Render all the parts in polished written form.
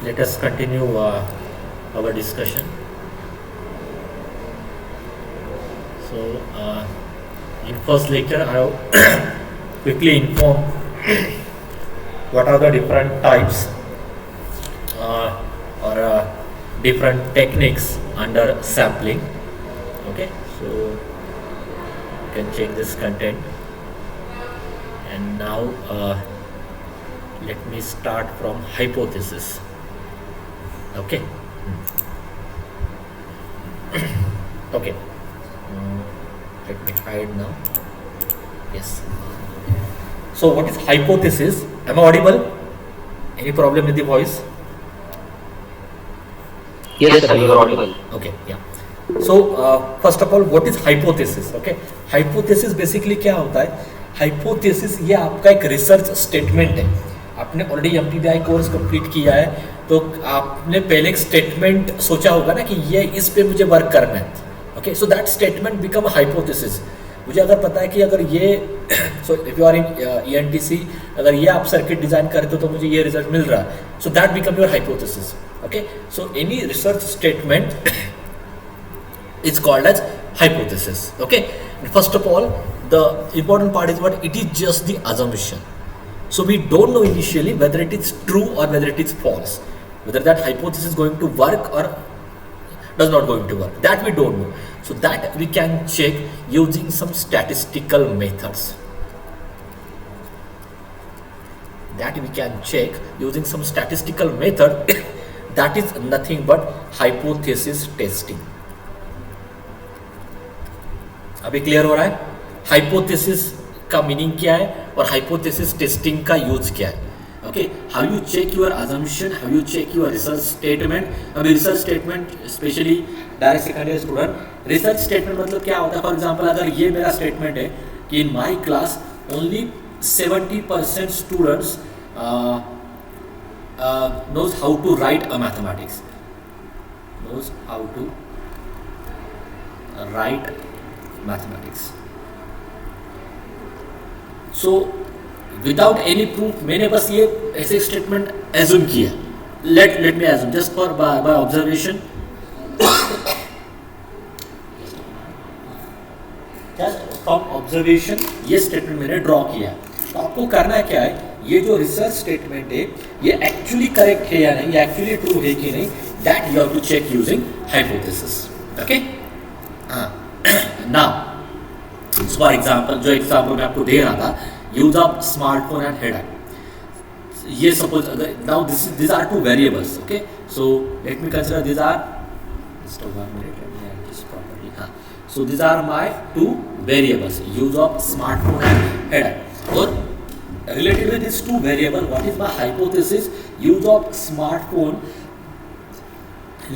Let us continue our discussion. So, in first lecture, I have quickly inform what are the different types or different techniques under sampling. Okay, so you can check this content. And now, let me start from hypothesis. Okay. Okay. Let me hide now. Yes. So what is hypothesis? Am I audible? Any problem with the voice? Yes, sir, you are audible. Okay. Yeah. So first of all, what is hypothesis? Okay. Hypothesis basically क्या होता है? Hypothesis ये आपका एक research statement है. आपने already MTBI course complete किया है, तो आपने पहले एक स्टेटमेंट सोचा होगा ना कि ये इस पे मुझे वर्क करना है. Okay, so that statement become hypothesis. मुझे अगर पता है कि अगर ये so if you are in ENTC, अगर ये आप सर्किट डिजाइन करते हो तो मुझे ये रिजल्ट मिल रहा है, so that become your hypothesis. Okay, so any research statement is called as hypothesis. Okay, and first of all, the important part is what it is just the assumption. So we don't know initially whether it is true or whether it is false, whether that hypothesis is going to work or does not going to work. That we don't know. So that we can check using some statistical methods. That we can check using some statistical method. That is nothing but hypothesis testing. अभी clear हो रहा है hypothesis का meaning क्या है और hypothesis testing का use क्या है. Okay, how you check your assumption, how you check your research statement. अभी research statement specially direct second year student, research statement मतलब क्या होता है. फॉर एग्जांपल, अगर ये मेरा स्टेटमेंट है कि in my class only 70% students knows how to write a mathematics, knows how to write mathematics. So without any proof मैंने बस ये ऐसे स्टेटमेंट एज्यूम किया. let me assume just for by observation, just from observation ये statement मैंने draw किया. तो आपको करना क्या है, ये जो रिसर्च स्टेटमेंट है ये एक्चुअली करेक्ट है या नहीं, ये एक्चुअली ट्रू है कि नहीं, that you have to check using hypothesis. Okay, हाँ. नाउ फॉर एग्जांपल, जो एग्जांपल मैं आपको दे रहा था, use of smartphone and headache. ये सपोज अगर now this are two variables. Okay, so let me consider this are just 1 minute, let me write this properly. हाँ, so this are my two variables, use of smartphone and headache. और related with these two variable, what is my hypothesis? Use of smartphone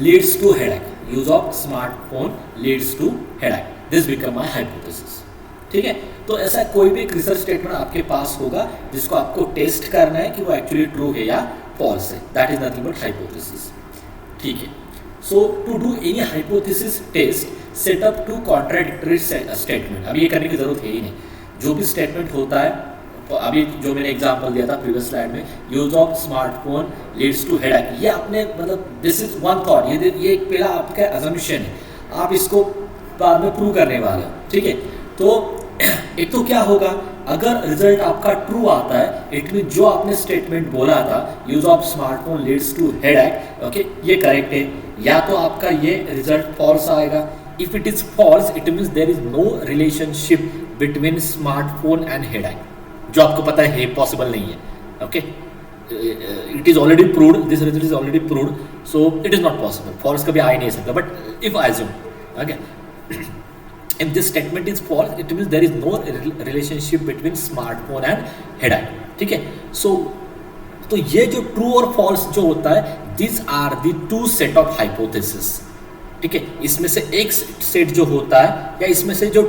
leads to headache. Use of smartphone leads to headache. This become my hypothesis. ठीक है, तो ऐसा कोई भी एक research statement आपके पास होगा जिसको आपको टेस्ट करना है कि वो एक्चुअली ट्रू है या फॉल्स है. That is nothing but hypothesis. ठीक है, so to do any hypothesis test, set up two contradictory statement. अभी ये करने की जरूरत है ही नहीं. जो भी स्टेटमेंट होता है, तो अभी जो मैंने एग्जांपल दिया था प्रीवियस स्लाइड में, use of smartphone leads to headache, ये आपने मतलब दिस इज वन थॉट, ये एक पहला आपका अजम्पशन है, आप इसको बाद में प्रूव करने वाले हो. ठीक है, तो एक तो क्या होगा, अगर रिजल्ट आपका ट्रू आता है, इट मीन जो आपने स्टेटमेंट बोला था use of smartphone leads to headache, okay, ये करेक्ट है. या तो आपका ये रिजल्ट फॉल्स आएगा. If it is false, it means there is no relationship between smartphone and headache. जो आपको पता है पॉसिबल नहीं है. Okay, it is already proved, this result is already proved, so it is not possible. False कभी आ ही नहीं सकता. But if I assume, okay, if this statement is false, it means there is no relationship between smartphone and headache. ठीक है, तो ये जो ट्रू और फॉल्स जो होता है, these are the two set of hypothesis. ठीक है, इसमें से एक सेट जो होता है या इसमें से जो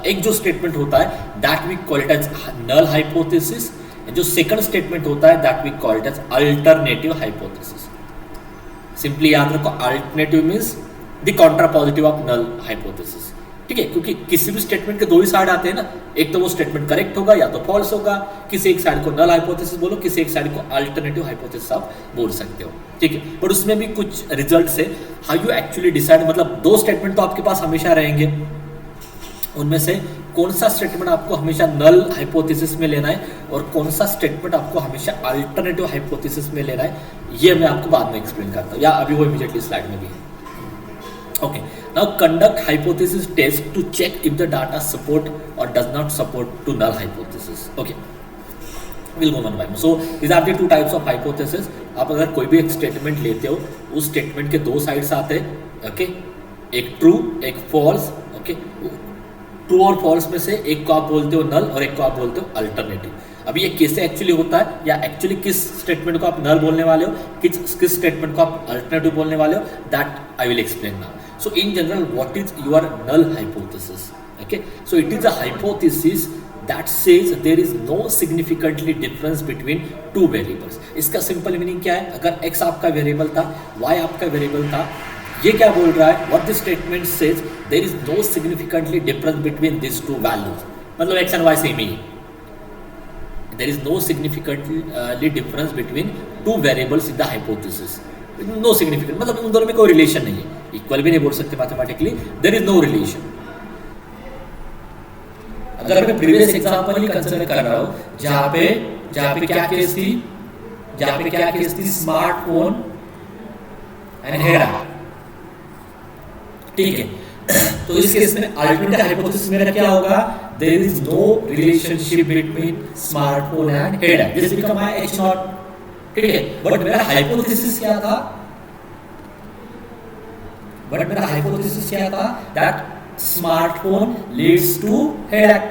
एक जो स्टेटमेंट होता है, that we call it as null hypothesis. जो सेकंड स्टेटमेंट होता है, that we call it as alternative hypothesis. Simply याद रखो, alternative means the contrapositive of null hypothesis. ठीक है, क्योंकि किसी भी स्टेटमेंट के दो ही साइड आते हैं ना, एक तो वो स्टेटमेंट करेक्ट होगा या तो फॉल्स होगा, किसी एक साइड को नल हाइपोथेसिस बोलो, किसी एक साइड को अल्टरनेटिव हाइपोथेसिस आप बोल सकते हो, ठीक है। बट उसमें भी कुछ रिजल्ट है, हाउ यू एक्चुअली डिसाइड, मतलब दो स्टेटमेंट तो आपके पास हमेशा रहेंगे, उनमें से कौन सा स्टेटमेंट आपको हमेशा नल हाइपोथेसिस में लेना है और कौन सा स्टेटमेंट आपको हमेशा अल्टरनेटिव हाइपोथेसिस में लेना है, ये मैं आपको बाद में एक्सप्लेन करता हूँ, या अभी वो इमीडिएटली स्लाइड में भी है। Okay, now conduct hypothesis test to check if the data support or does not support to null hypothesis. Okay, will go one by one. So these are the two types of hypothesis. आप अगर कोई भी एक statement लेते हो, उस statement के दो साइड्स आते हैं, ओके, एक ट्रू एक फॉल्स, ओके। ट्रू और फॉल्स में से एक को आप बोलते हो नल और एक को आप बोलते हो अल्टरनेटिव। अभी ये कैसे एक्चुअली होता है, या एक्चुअली किस स्टेटमेंट को आप नल बोलने वाले हो, किस स्टेटमेंट को आप अल्टरनेटिव बोलने वाले हो, that I will explain now. So in general, what is your null hypothesis? Okay, so it is a hypothesis that says there is no significantly difference between two variables. इसका simple meaning क्या है, अगर x आपका variable था, y आपका variable था, ये क्या बोल रहा है, what this statement says, there is no significantly difference between these two values. मतलब x and y सेम ही है, there is no significantly difference between two variables in the hypothesis. No significant, मतलब उन दोनों में कोई रिलेशन नहीं है, equal भी नहीं बोल सकते mathematically, there is no relation. अगर मैं प्रीवियस एग्जांपल ही कंसीडर कर रहा हूं, जहां पे क्या केस थी, स्मार्टफोन एंड हेरा, ठीक है। तो इस केस में अल्टरनेटिव हाइपोथेसिस मेरा क्या होगा, there is no relationship between smartphone and हेरा, this become my h not, ठीक है। बट मेरा हाइपोथेसिस क्या था, that smartphone leads to headache,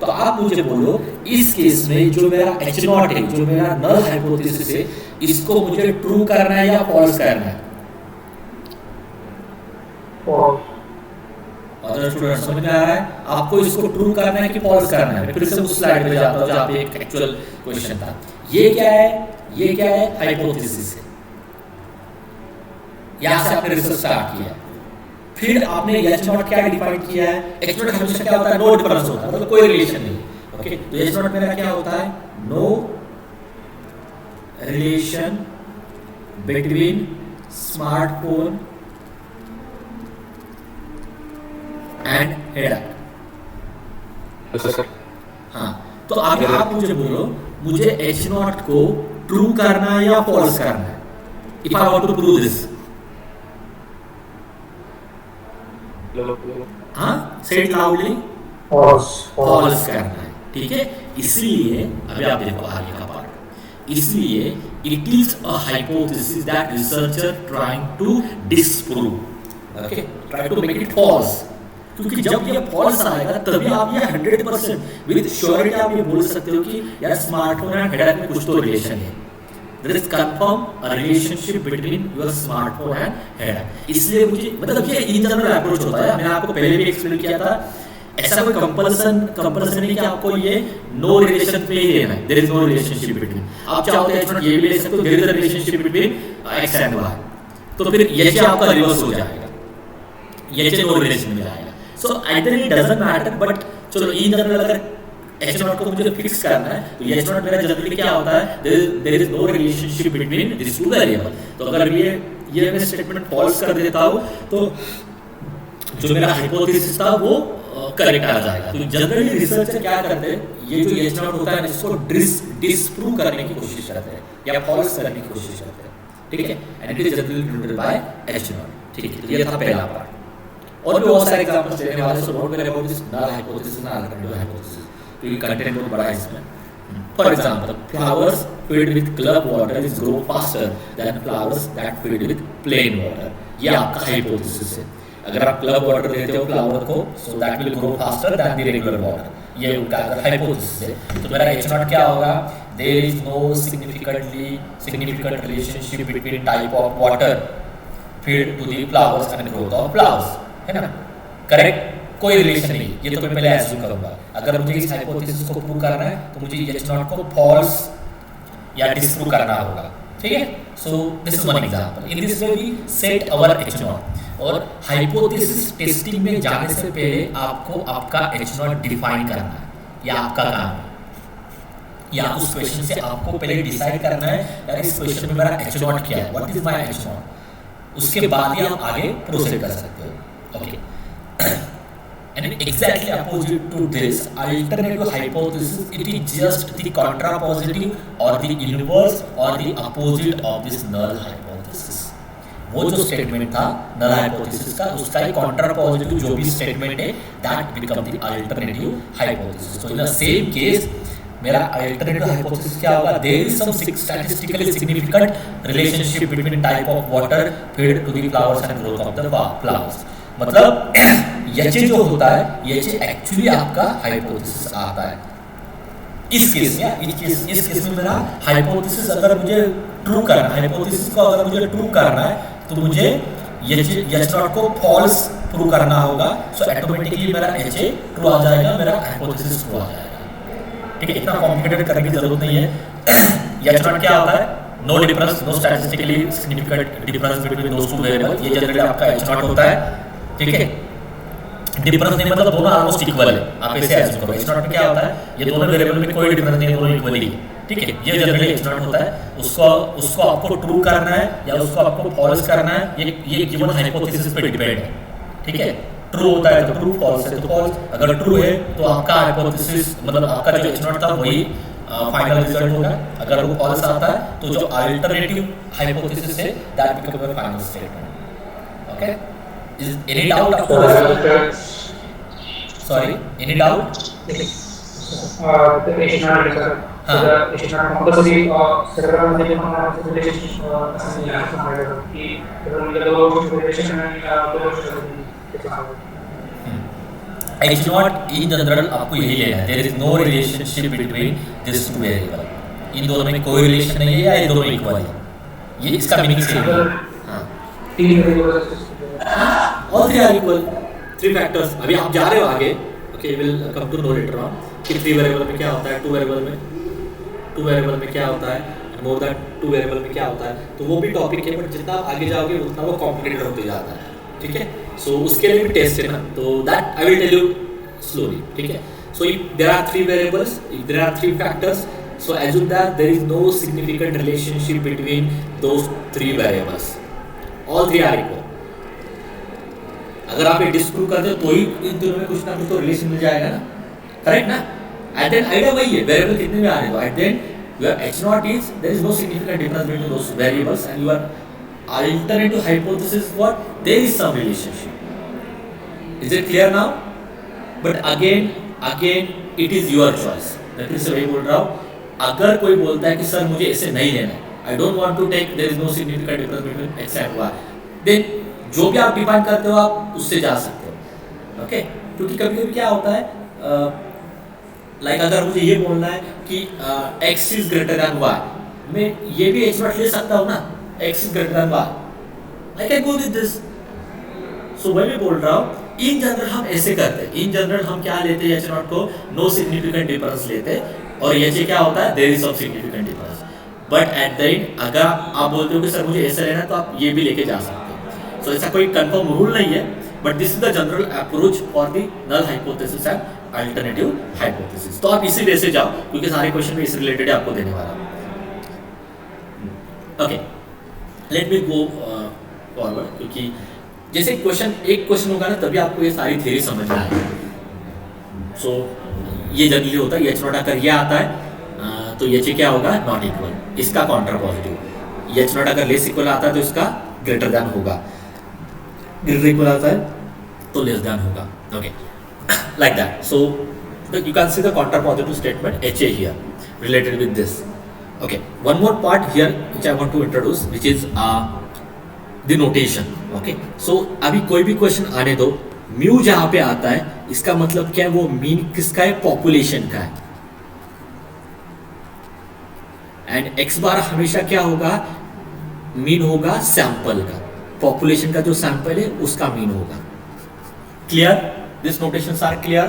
तो आप मुझे बोलो इस केस में जो मेरा h नॉट है, जो मेरा नल हाइपोथेसिस है, इसको मुझे ट्रू करना है या फॉल्स करना है? अदर स्टूडेंट समझ में आ रहा है, आपको इसको ट्रू करना है कि फॉल्स करना है? फिर से उस स्लाइड पे जाता हूं जहां पे एक एक्चुअल क्वेश्चन था। ये क्या है हाइपोथेसिस है, यहां से आपने रिसर्च स्टार्ट किया, फिर आपने h नॉट क्या डिफाइन किया है, h नॉट हमेशा क्या होता है, नो डिफरेंस होता है, मतलब कोई रिलेशन नहीं, ओके। तो h नॉट मेरा क्या होता है, no relation between smartphone and headache. हाँ, तो अभी आप मुझे बोलो, मुझे h नॉट को ट्रू करना है या फॉल्स करना है? If I want to prove this, हाँ, से इट लाउडली, फॉल्स करना है, ठीक है। इसलिए अभी आप देखो आगे का पार्ट, इसलिए it is a hypothesis that researcher trying to disprove, okay, try to make it false, क्योंकि जब ये फॉल्स आएगा तभी आप ये 100% विद श्योरिटी आप ये बोल सकते हो कि यार स्मार्टफोन एंड हेडेक में कुछ तो रिलेशन है, there is confirm a relationship between your smartphone and headache. इसलिए मुझे, मतलब ये इन जनरल अप्रोच होता है, मैंने आपको पहले भी एक्सप्लेन किया था, ऐसा कोई कंपल्सन नहीं कि आपको ये नो रिलेशन पे ही लेना है, there is no relationship between, आप चाहो तो h नॉट ये भी ले सकते हो, there is a relationship between x and y, तो फिर ये आपका रिवर्स हो जाएगा, ये नो रिलेशन में जाएगा। So either it doesn't matter, but चलो इन जनरल अगर h नॉट को मुझे फिक्स करना है, तो h नॉट मेरा जनरली क्या होता है, there is no relationship between this two variable. तो अगर ये मैं स्टेटमेंट फॉल्स कर देता हूं, तो जो मेरा हाइपोथेसिस था वो करेक्ट आ जाएगा। तो जनरली रिसर्चर क्या करते हैं, ये जो h नॉट होता है इसको डिस्प्रूव करने की कोशिश करते हैं या फॉल्स करने की कोशिश करते हैं, ठीक है। And it is generally denoted by h not, ठीक है। तो ये था पहला पार्ट, और भी बहुत सारे एग्जांपल्स देने वाले, so don't worry about this null hypothesis ना अल्टरनेटिव हाइपोथेसिस, तो ये कंटेंट बहुत बड़ा है इसमें। For example, flowers field with club water is grow faster than flowers that field with plain water, ये आपका हाइपोथेसिस है। अगर आप क्लब वाटर देते हो फ्लावर को, so that will grow faster then the regular water, ये उनका हाइपोथेसिस है। तो मेरा h नॉट क्या होगा, there is no significant relationship between type of water feed to the flowers and growth of flowers, है ना, करेक्ट, कोई रिलेशन नहीं, ये तो मैं पहले एज्यूम करूंगा। अगर मुझे इस हाइपोथेसिस को प्रूव करना है, तो मुझे h नॉट को फॉल्स या डिस्प्रूव करना होगा, ठीक है। So this is one example, in this way we set our h not. और हाइपोथेसिस टेस्टिंग में जाने से पहले आपको आपका एच नॉट डिफाइन करना है, या आपका काम है, या उस क्वेश्चन से आपको पहले डिसाइड करना है यार इस क्वेश्चन में मेरा एच नॉट क्या है, what is my H not. उसके बाद ही आप आगे प्रोसीड कर सकते हो। Okay, and exactly opposite to this alternative hypothesis, it is just the contrapositive or the inverse or the opposite of this null hypothesis। वो जो स्टेटमेंट था null hypothesis का, उसका ही contrapositive जो भी स्टेटमेंट है that become the alternative hypothesis। So in the same case मेरा alternative hypothesis क्या होगा, there is some statistically significant relationship between type of water fed to the flowers and growth of the flowers। मतलब H जो होता है, H actually आपका hypothesis आता है। इस केस में इस केस में मेरा हाइपोथेसिस अगर मुझे ट्रू करना है, हाइपोथेसिस को अगर मुझे ट्रू करना है तो मुझे एच नॉट को फॉल्स प्रूव करना होगा। सो ऑटोमेटिकली मेरा एच ट्रू आ जाएगा, मेरा हाइपोथेसिस ट्रू आ जाएगा। ठीक है, इतना कॉम्प्लिकेटेड करने की जरूरत नहीं है। एच नॉट क्या होता है, no difference, no statistically significant difference between those two variable, ये जनरली आपका एच नॉट होता है। ठीक है, डिफरेंस नहीं मतलब दोनों ऑलमोस्ट इक्वल है, आप ऐसे एज्यूम करो। एच नॉट में क्या होता है, ये दोनों वेरिएबल में कोई डिफरेंस नहीं है, दोनों इक्वल ही है। ठीक है, ये जनरली एच नॉट होता है। उसको आपको ट्रू करना है या उसको आपको फॉल्स करना है, ये गिवन हाइपोथेसिस पे डिपेंड है। ठीक है, ट्रू होता है तो ट्रू, फॉल्स है तो फॉल्स। अगर ट्रू है तो आपका हाइपोथेसिस मतलब आपका जो एच नॉट था वही फाइनल रिजल्ट होगा। अगर वो फॉल्स आता है तो जो अल्टरनेटिव हाइपोथेसिस है that become your final statement. Okay, is any doubt आपको? Sorry, any doubt? The H naught, sir. The H naught compulsory several relationship कि relation H naught in general आपको यही लेना है, there is no relationship between these two variable। इन दोनों में कोई relation नहीं है या ये दोनों इक्वल है, ये इसका मीनिंग सेम है। हाँ, all three are equal, three factors। अभी आप जा रहे हो आगे, okay, we'll come to know later on कि 3 वेरिएबल में क्या होता है, 2 वेरिएबल में क्या होता है, मोर देन 2 वेरिएबल में क्या होता है। तो वो भी टॉपिक है, बट जितना आप आगे जाओगे उतना वो कॉम्प्लिकेटेड होते जाता है। ठीक है, सो उसके लिए भी टेस्ट है ना, तो that I will tell you slowly. ठीक है, so if there are 3 variables, if there are 3 factors, so assume that there is no significant relationship between those 3 variables, all 3 are equal। अगर आप ये डिस्प्रूव करते हो तो ही इन दोनों में कुछ ना कुछ तो रिलेशन मिल जाएगा ना, करेक्ट ना। एट देन आइडिया वही है, वेरिएबल कितने भी आ रहे हो, at then your H not is there is no significant difference between those variables and your alternative hypothesis what, there is some relationship. Is it clear now? But again it is your choice. मैं फिर से वही बोल रहा हूँ, अगर कोई बोलता है कि सर मुझे ऐसे नहीं लेना है, I don't want to take there is no significant difference between X and Y, then जो भी आप डिफाइन करते हो आप उससे जा सकते हो। ओके, क्योंकि कभी कभी क्या होता है, लाइक अगर मुझे ये बोलना है कि x is greater than y, मैं ये भी h नॉट ले सकता हूँ ना, x is greater than y, I can go with this. So मैं भी बोल रहा हूँ इन जनरल हम ऐसे करते हैं, इन जनरल हम क्या लेते हैं, h नॉट को नो सिग्निफिकेंट डिफरेंस लेते हैं, और ये क्या होता है, there is some significant difference. But at the end अगर आप बोलते हो कि सर मुझे ऐसे लेना है तो आप ये भी लेके जा सकते हो। सो ऐसा कोई कंफर्म रूल नहीं है, but this is the general approach for the null hypothesis and alternative hypothesis. तो आप इसी वे से जाओ, क्योंकि सारे क्वेश्चन में इस रिलेटेड आपको देने वाला हूँ। ओके, लेट मी गो फॉरवर्ड, क्योंकि जैसे एक क्वेश्चन होगा ना तभी आपको ये सारी थ्योरी समझ में आएगी। सो ये जनरली होता है, एच नॉट अगर ये आता है तो एच क्या होगा, नॉट इक्वल, इसका काउंटर पॉजिटिव। एच नॉट अगर लेस इक्वल आता है तो इसका ग्रेटर देन होगा, ग्रेटर इक्वल आता है तो लेस देन होगा। Okay, like that। So you can see the counterpositive statement HA here related with this। Okay, one more part here which I want to introduce, which is the notation। Okay, so अभी कोई भी question आने दो, mu जहाँ पे आता है इसका मतलब क्या है, वो मीन किसका है, पॉपुलेशन का है। एंड एक्स बार हमेशा क्या होगा, मीन होगा सैंपल का, पॉपुलेशन का जो सैंपल है उसका मीन होगा। Clear? This notations are clear?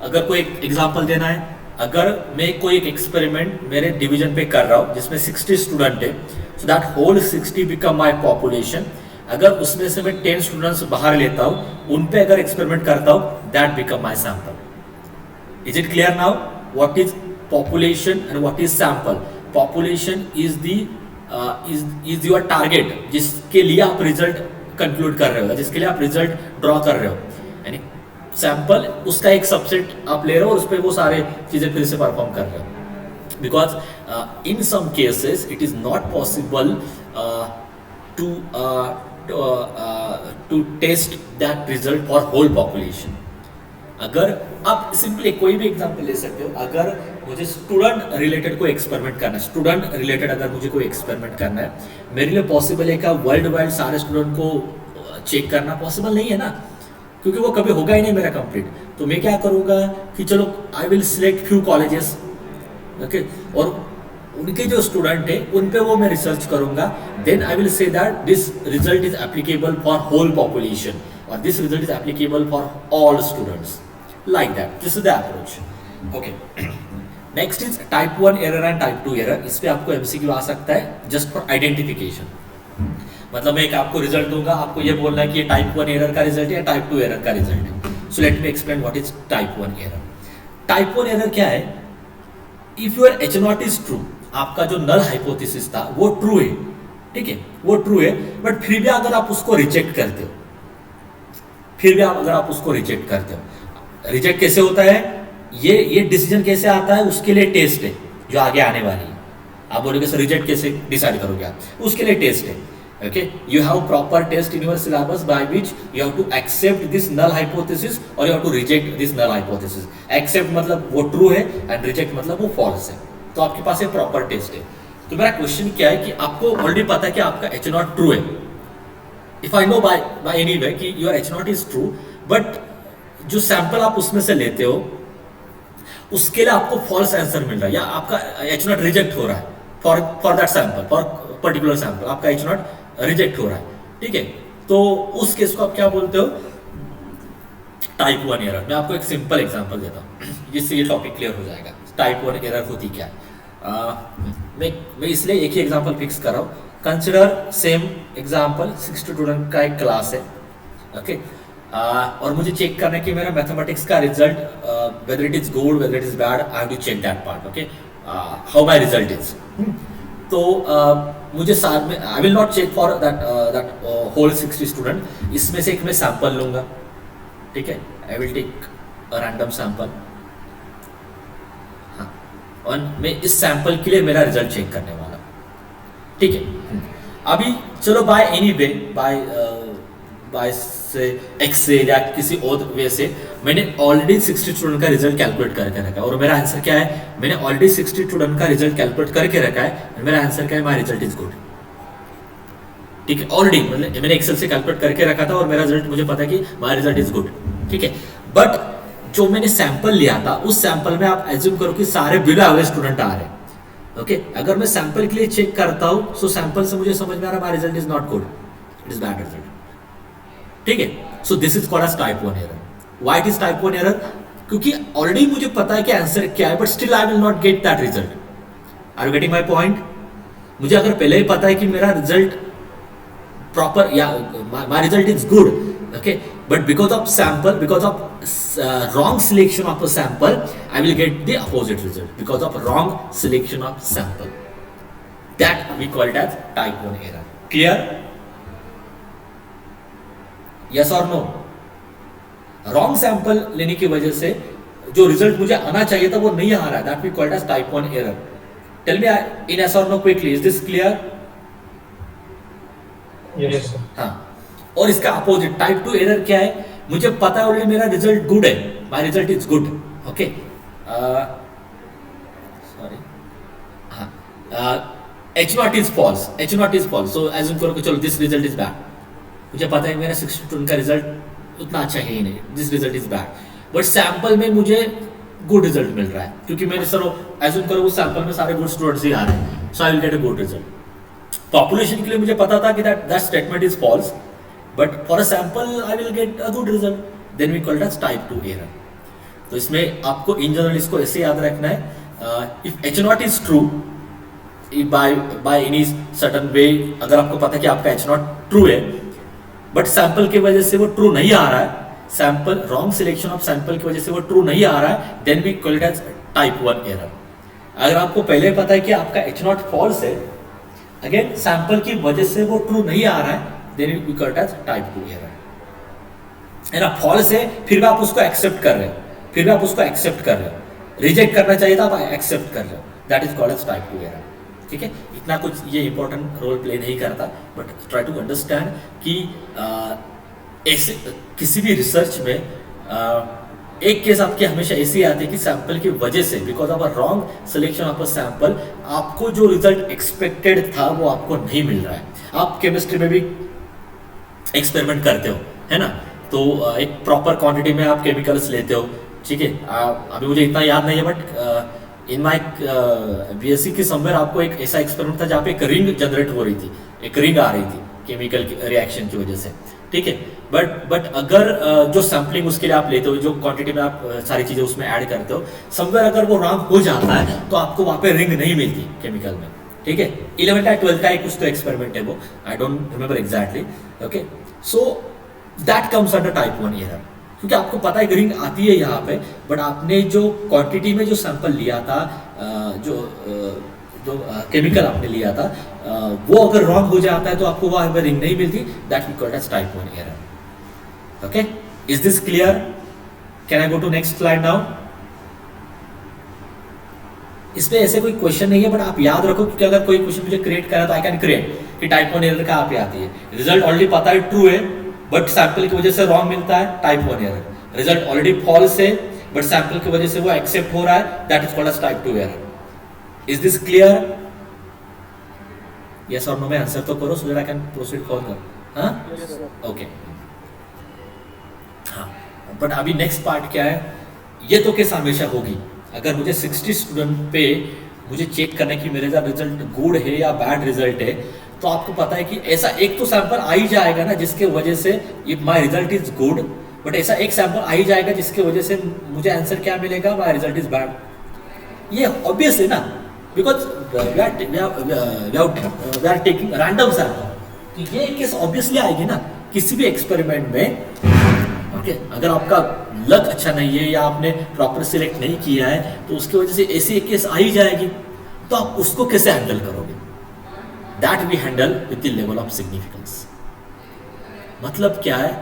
अगर कोई एग्जांपल देना है, अगर मैं कोई एक एक्सपेरिमेंट मेरे डिवीजन पे कर रहा हूँ जिसमें 60 स्टूडेंट है, so that whole 60 become my population अगर उसमें से मैं 10 स्टूडेंट्स बाहर लेता हूँ, उन पे अगर एक्सपेरिमेंट करता हूँ, that become my sample. Is it clear now what is population and what is sample? Population is the is your target, जिसके लिए आप रिजल्ट कंक्लूड कर रहे हो, जिसके लिए आप रिजल्ट ड्रॉ कर रहे हो, यानी सैंपल उसका एक सबसेट आप ले रहे हो और उस पर वो सारे चीजें फिर से परफॉर्म कर रहे हो। Because in some cases it is not possible to test that result for whole population. अगर आप सिंपली कोई भी एग्जांपल ले सकते हो, अगर मुझे स्टूडेंट रिलेटेड कोई एक्सपेरिमेंट करना है, स्टूडेंट रिलेटेड अगर मुझे कोई एक्सपेरिमेंट करना है, मेरे लिए पॉसिबल है क्या वर्ल्ड वाइड सारे स्टूडेंट को चेक करना? पॉसिबल नहीं है ना, क्योंकि वो कभी होगा ही नहीं मेरा कंप्लीट। तो मैं क्या करूँगा कि चलो I will select few colleges, okay, और उनके जो स्टूडेंट है उन पे वो मैं रिसर्च करूंगा, then I will say that this result is applicable for whole population और this result is applicable for all students, like that, this is the approach. Okay, next is type 1 error and type 2 error. इस पे आपको MCQ आ सकता है just for identification. मतलब मैं एक आपको रिजल्ट दूंगा, आपको ये बोलना है कि ये टाइप 1 एरर का रिजल्ट है या टाइप 2 एरर का रिजल्ट है। सो let me explain what is type 1 error. Type 1 error क्या है? If your H not is true, आपका जो नल हाइपोथेसिस था वो ट्रू है, ठीक है, वो ट्रू है, बट फिर भी अगर आप उसको रिजेक्ट करते हो, रिजेक्ट कैसे होता है? ये डिसीजन कैसे आता है, उसके लिए टेस्ट है जो आगे आने वाली है। आप बोलोगे सर रिजेक्ट कैसे डिसाइड करोगे आप? उसके लिए टेस्ट है। Okay, you have proper test in your syllabus by which you have to accept this null hypothesis or you have to reject this null hypothesis. Accept मतलब वो true है and reject मतलब वो false है। तो आपके पास ये प्रॉपर टेस्ट है। तो मेरा क्वेश्चन क्या है कि आपको ऑलरेडी पता है कि आपका एच नॉट ट्रू है। If I know by any way कि your H not is true, but जो सैंपल आप उसमें से लेते हो उसके लिए आपको फॉल्स आंसर मिल रहा है या आपका एच नॉट रिजेक्ट हो रहा है for that sample, for particular sample आपका एच नॉट रिजेक्ट हो रहा है, ठीक है। तो उस केस को आप क्या बोलते हो? Type 1 error. मैं आपको एक सिंपल एग्जांपल देता हूँ जिससे ये टॉपिक क्लियर हो जाएगा। टाइप 1 एरर होती क्या है? मैं इसलिए एक ही एग्जांपल फिक्स कर रहा हूँ। कंसिडर सेम एग्जांपल, 60 स्टूडेंट का एक क्लास है, ओके, और मुझे चेक करना है कि मेरा मैथमेटिक्स का result whether it is good whether it is bad, I have to check that part, okay, how my result is. तो मुझे साथ में I will not check for that whole 60 student, इसमें से एक मैं सैंपल लूंगा, ठीक है, I will take a random sample, हाँ, और मैं इस सैंपल के लिए मेरा रिजल्ट चेक करने वाला, ठीक है। अभी चलो बाय एनी वे, बाय से एक्स या किसी और वे से मैंने ऑलरेडी 60 स्टूडेंट का रिजल्ट कैलकुलेट करके रखा है और मेरा आंसर क्या है? मैंने ऑलरेडी 60 स्टूडेंट का रिजल्ट कैलकुलेट करके रखा है और मेरा आंसर क्या है? माय रिजल्ट इज गुड, ठीक है। ऑलरेडी मतलब मैंने एक्सेल से कैलकुलेट करके रखा था और मेरा रिजल्ट मुझे पता है कि माय रिजल्ट इज गुड, ठीक है। बट जो मैंने सैंपल लिया था उस सैंपल में आप एज्यूम करो कि सारे बिलो एवरेज स्टूडेंट आ रहे हैं, ओके। अगर मैं सैंपल के लिए चेक करता हूँ सो सैंपल से मुझे समझ में आ रहा है my result is not good, it is bad result, ठीक है। So this is called as type 1 error. Why it is type 1 error? क्योंकि ऑलरेडी मुझे पता है कि आंसर क्या है, but still I will not get that result. Are you getting my point? मुझे अगर पहले ही पता है कि मेरा रिजल्ट प्रॉपर या my result is good, okay, but because of sample, because of wrong selection of a sample, I will get the opposite result because of wrong selection of sample. That we call it as type 1 error. Clear? Yes और no? Wrong sample लेने की वजह से जो result मुझे आना चाहिए था वो नहीं आ रहा है, that we called as type 1 error. Tell me in yes और no quickly, is this clear? Yes sir. हाँ, और इसका अपोजिट टाइप 2 एरर क्या है? मुझे पता है ऑलरेडी मेरा रिजल्ट गुड है, my result is good, okay, sorry, हाँ, H not is false, H not is false, so assume करो कि चलो दिस रिजल्ट इज बैड। मुझे पता है मेरा 60 स्टूडेंट का रिजल्ट उतना अच्छा है ही नहीं, this result is bad, but sample में मुझे गुड रिजल्ट मिल रहा है क्योंकि मेरे सर एज्यूम करो उस सैंपल में सारे गुड स्टूडेंट्स ही आ रहे हैं, so I will get a good result. Population के लिए मुझे पता था कि that statement is false, but for a sample I will get a good result, then we call it as type 2 error. तो इसमें आपको इन जनरल इसको ऐसे याद रखना है, if H not is true by any certain way, अगर आपको पता है कि आपका एच नॉट ट्रू है, बट सैंपल की वजह से वो ट्रू नहीं आ रहा है, sample wrong selection of sample की वजह से वो ट्रू नहीं आ रहा है, then we call it as type 1 error. अगर आपको पहले पता है कि आपका H0 फॉल्स है, अगेन सैंपल की वजह से वो ट्रू नहीं आ रहा है, then we call it as type 2 error. है ना, फॉल्स है फिर भी आप उसको एक्सेप्ट कर रहे हो, फिर भी आप उसको एक्सेप्ट कर रहे हो, रिजेक्ट करना चाहिए था, आप एक्सेप्ट कर रहे हो, that is called as type 2 error. ठीक है, इतना कुछ ये इंपॉर्टेंट रोल प्ले नहीं करता, बट ट्राई टू अंडरस्टैंड कि ऐसे किसी भी रिसर्च में एक केस आपकी हमेशा ऐसी आती है कि सैंपल की वजह से, because of a wrong selection of a sample, आपको जो रिजल्ट एक्सपेक्टेड था वो आपको नहीं मिल रहा है। आप केमिस्ट्री में भी एक्सपेरिमेंट करते हो, है ना, तो एक प्रॉपर क्वांटिटी में आप केमिकल्स लेते हो, ठीक है। अभी मुझे इतना याद नहीं है, बट इन माई बीएससी के समवेयर आपको एक ऐसा एक्सपेरिमेंट था जहाँ पे एक रिंग जनरेट हो रही थी, एक रिंग आ रही थी केमिकल रिएक्शन की वजह से, ठीक है। बट अगर जो सैम्पलिंग उसके लिए आप लेते हो, जो क्वांटिटी में आप सारी चीज़ें उसमें ऐड करते हो, समवेयर अगर वो रॉन्ग हो जाता है तो आपको वहाँ पे रिंग नहीं मिलती केमिकल में, ठीक है। 11th या 12th का एक कुछ तो एक्सपेरिमेंट है वो, I don't remember exactly, okay. So that comes under type 1 error, क्योंकि आपको पता है रिंग आती है यहाँ पे, बट आपने जो क्वांटिटी में जो सैंपल लिया था, जो केमिकल आपने लिया था, वो अगर रॉन्ग हो जाता है तो आपको वहाँ पे रिंग नहीं मिलती, that we called as type 1 error. Okay, is this clear? Can I go to next slide now? इसमें ऐसे कोई क्वेश्चन नहीं है, बट आप याद रखो कि अगर कोई क्वेश्चन मुझे क्रिएट करा तो आई कैन क्रिएट कि टाइप 1 एरर कहाँ पे आती है। रिजल्ट ऑलरेडी पता है ट्रू है, बट सैंपल की वजह से रॉन्ग मिलता है, type 1 error. Result already false है, बट सैंपल की वजह से वो एक्सेप्ट हो रहा है, that is called as type 2 error. Is this clear? Yes और नो में आंसर तो करो, so that I can proceed further. हाँ, ओके। हाँ, बट अभी नेक्स्ट पार्ट क्या है, ये तो केस हमेशा होगी। अगर मुझे 60 स्टूडेंट पे मुझे चेक करना है कि मेरे रिजल्ट गुड है या बैड रिजल्ट है, तो आपको पता है कि ऐसा एक तो सैंपल आ ही जाएगा ना जिसके वजह से ये my result is good, but ऐसा एक सैंपल आ ही जाएगा जिसके वजह से मुझे आंसर क्या मिलेगा, माय रिजल्ट इज बैड। ये ऑब्वियस है ना, because we are taking random sample, तो ये केस ऑब्वियसली आएगी ना किसी भी एक्सपेरिमेंट में। ओके, अगर आपका लक अच्छा नहीं है या आपने प्रॉपर सिलेक्ट नहीं किया है तो उसकी वजह से ऐसी एक केस आ ही जाएगी, तो आप उसको कैसे हैंडल करोगे? That we handle with the level of significance. मतलब क्या है,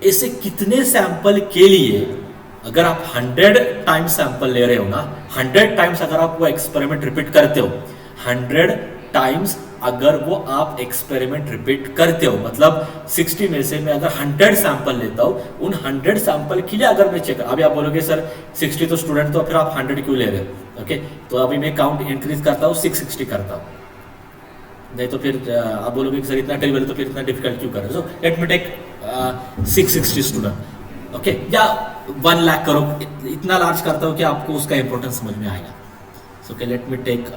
ऐसे कितने सैंपल के लिए अगर आप 100 टाइम्स सैंपल ले रहे हो ना, 100 टाइम्स अगर आप वो एक्सपेरिमेंट रिपीट करते हो, 100 टाइम्स अगर वो आप एक्सपेरिमेंट रिपीट करते हो, मतलब 60 में से मैं अगर 100 सैंपल लेता हूँ, उन 100 सैंपल के लिए अगर मैं चेक, अभी आप बोलोगे सर 60 तो स्टूडेंट, तो फिर आप 100 क्यों ले रहे हो? ओके, तो अभी मैं काउंट इंक्रीज करता हूँ, 660 करता हूँ, नहीं तो फिर आप बोलोगे कि सर इतना डिलीवरी तो फिर इतना डिफिकल्ट क्यों कर रहे हो? So let me take 660 student, okay, या 1 लाख करो, इतना लार्ज करता हूँ कि आपको उसका इंपॉर्टेंस समझ में आएगा। So okay, let me take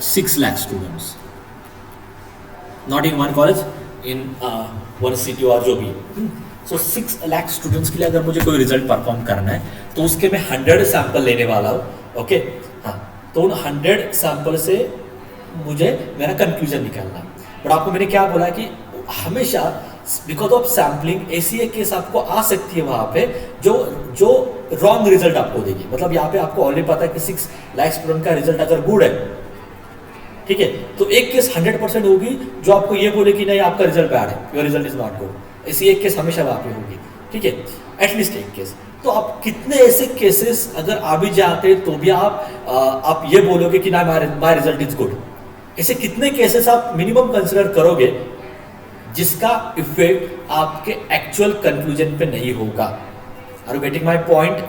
6 lakh students, not in one college, in one city और जो भी। So 6 lakh students के लिए अगर मुझे कोई रिजल्ट परफॉर्म करना है तो उसके मैं 100 सैंपल लेने वाला हूँ, ओके। हाँ, तो उन 100 सैंपल से मुझे मेरा कंक्लूजन निकालना है। बट आपको मैंने क्या बोला कि हमेशा बिकॉज ऑफ सैम्पलिंग ऐसी एक केस आपको आ सकती है वहाँ पे जो रॉन्ग रिजल्ट आपको देगी। मतलब यहाँ पे आपको ऑलरेडी पता है कि 6 लाख स्टूडेंट का रिजल्ट अगर गुड है, ठीक है, तो एक केस 100% होगी जो आपको ये बोले कि नहीं आपका रिजल्ट बैड है, your result is not good. ऐसी एक केस हमेशा वहाँ पे होगी, ठीक है, एटलीस्ट एक केस। तो आप कितने ऐसे केसेस अगर आ भी जाते तो भी आप ये बोलोगे कि ना माय रिजल्ट इज गुड। ऐसे कितने केसेस आप मिनिमम कंसिडर करोगे जिसका इफेक्ट आपके एक्चुअल कंक्लूजन पे नहीं होगा? Are you getting my point?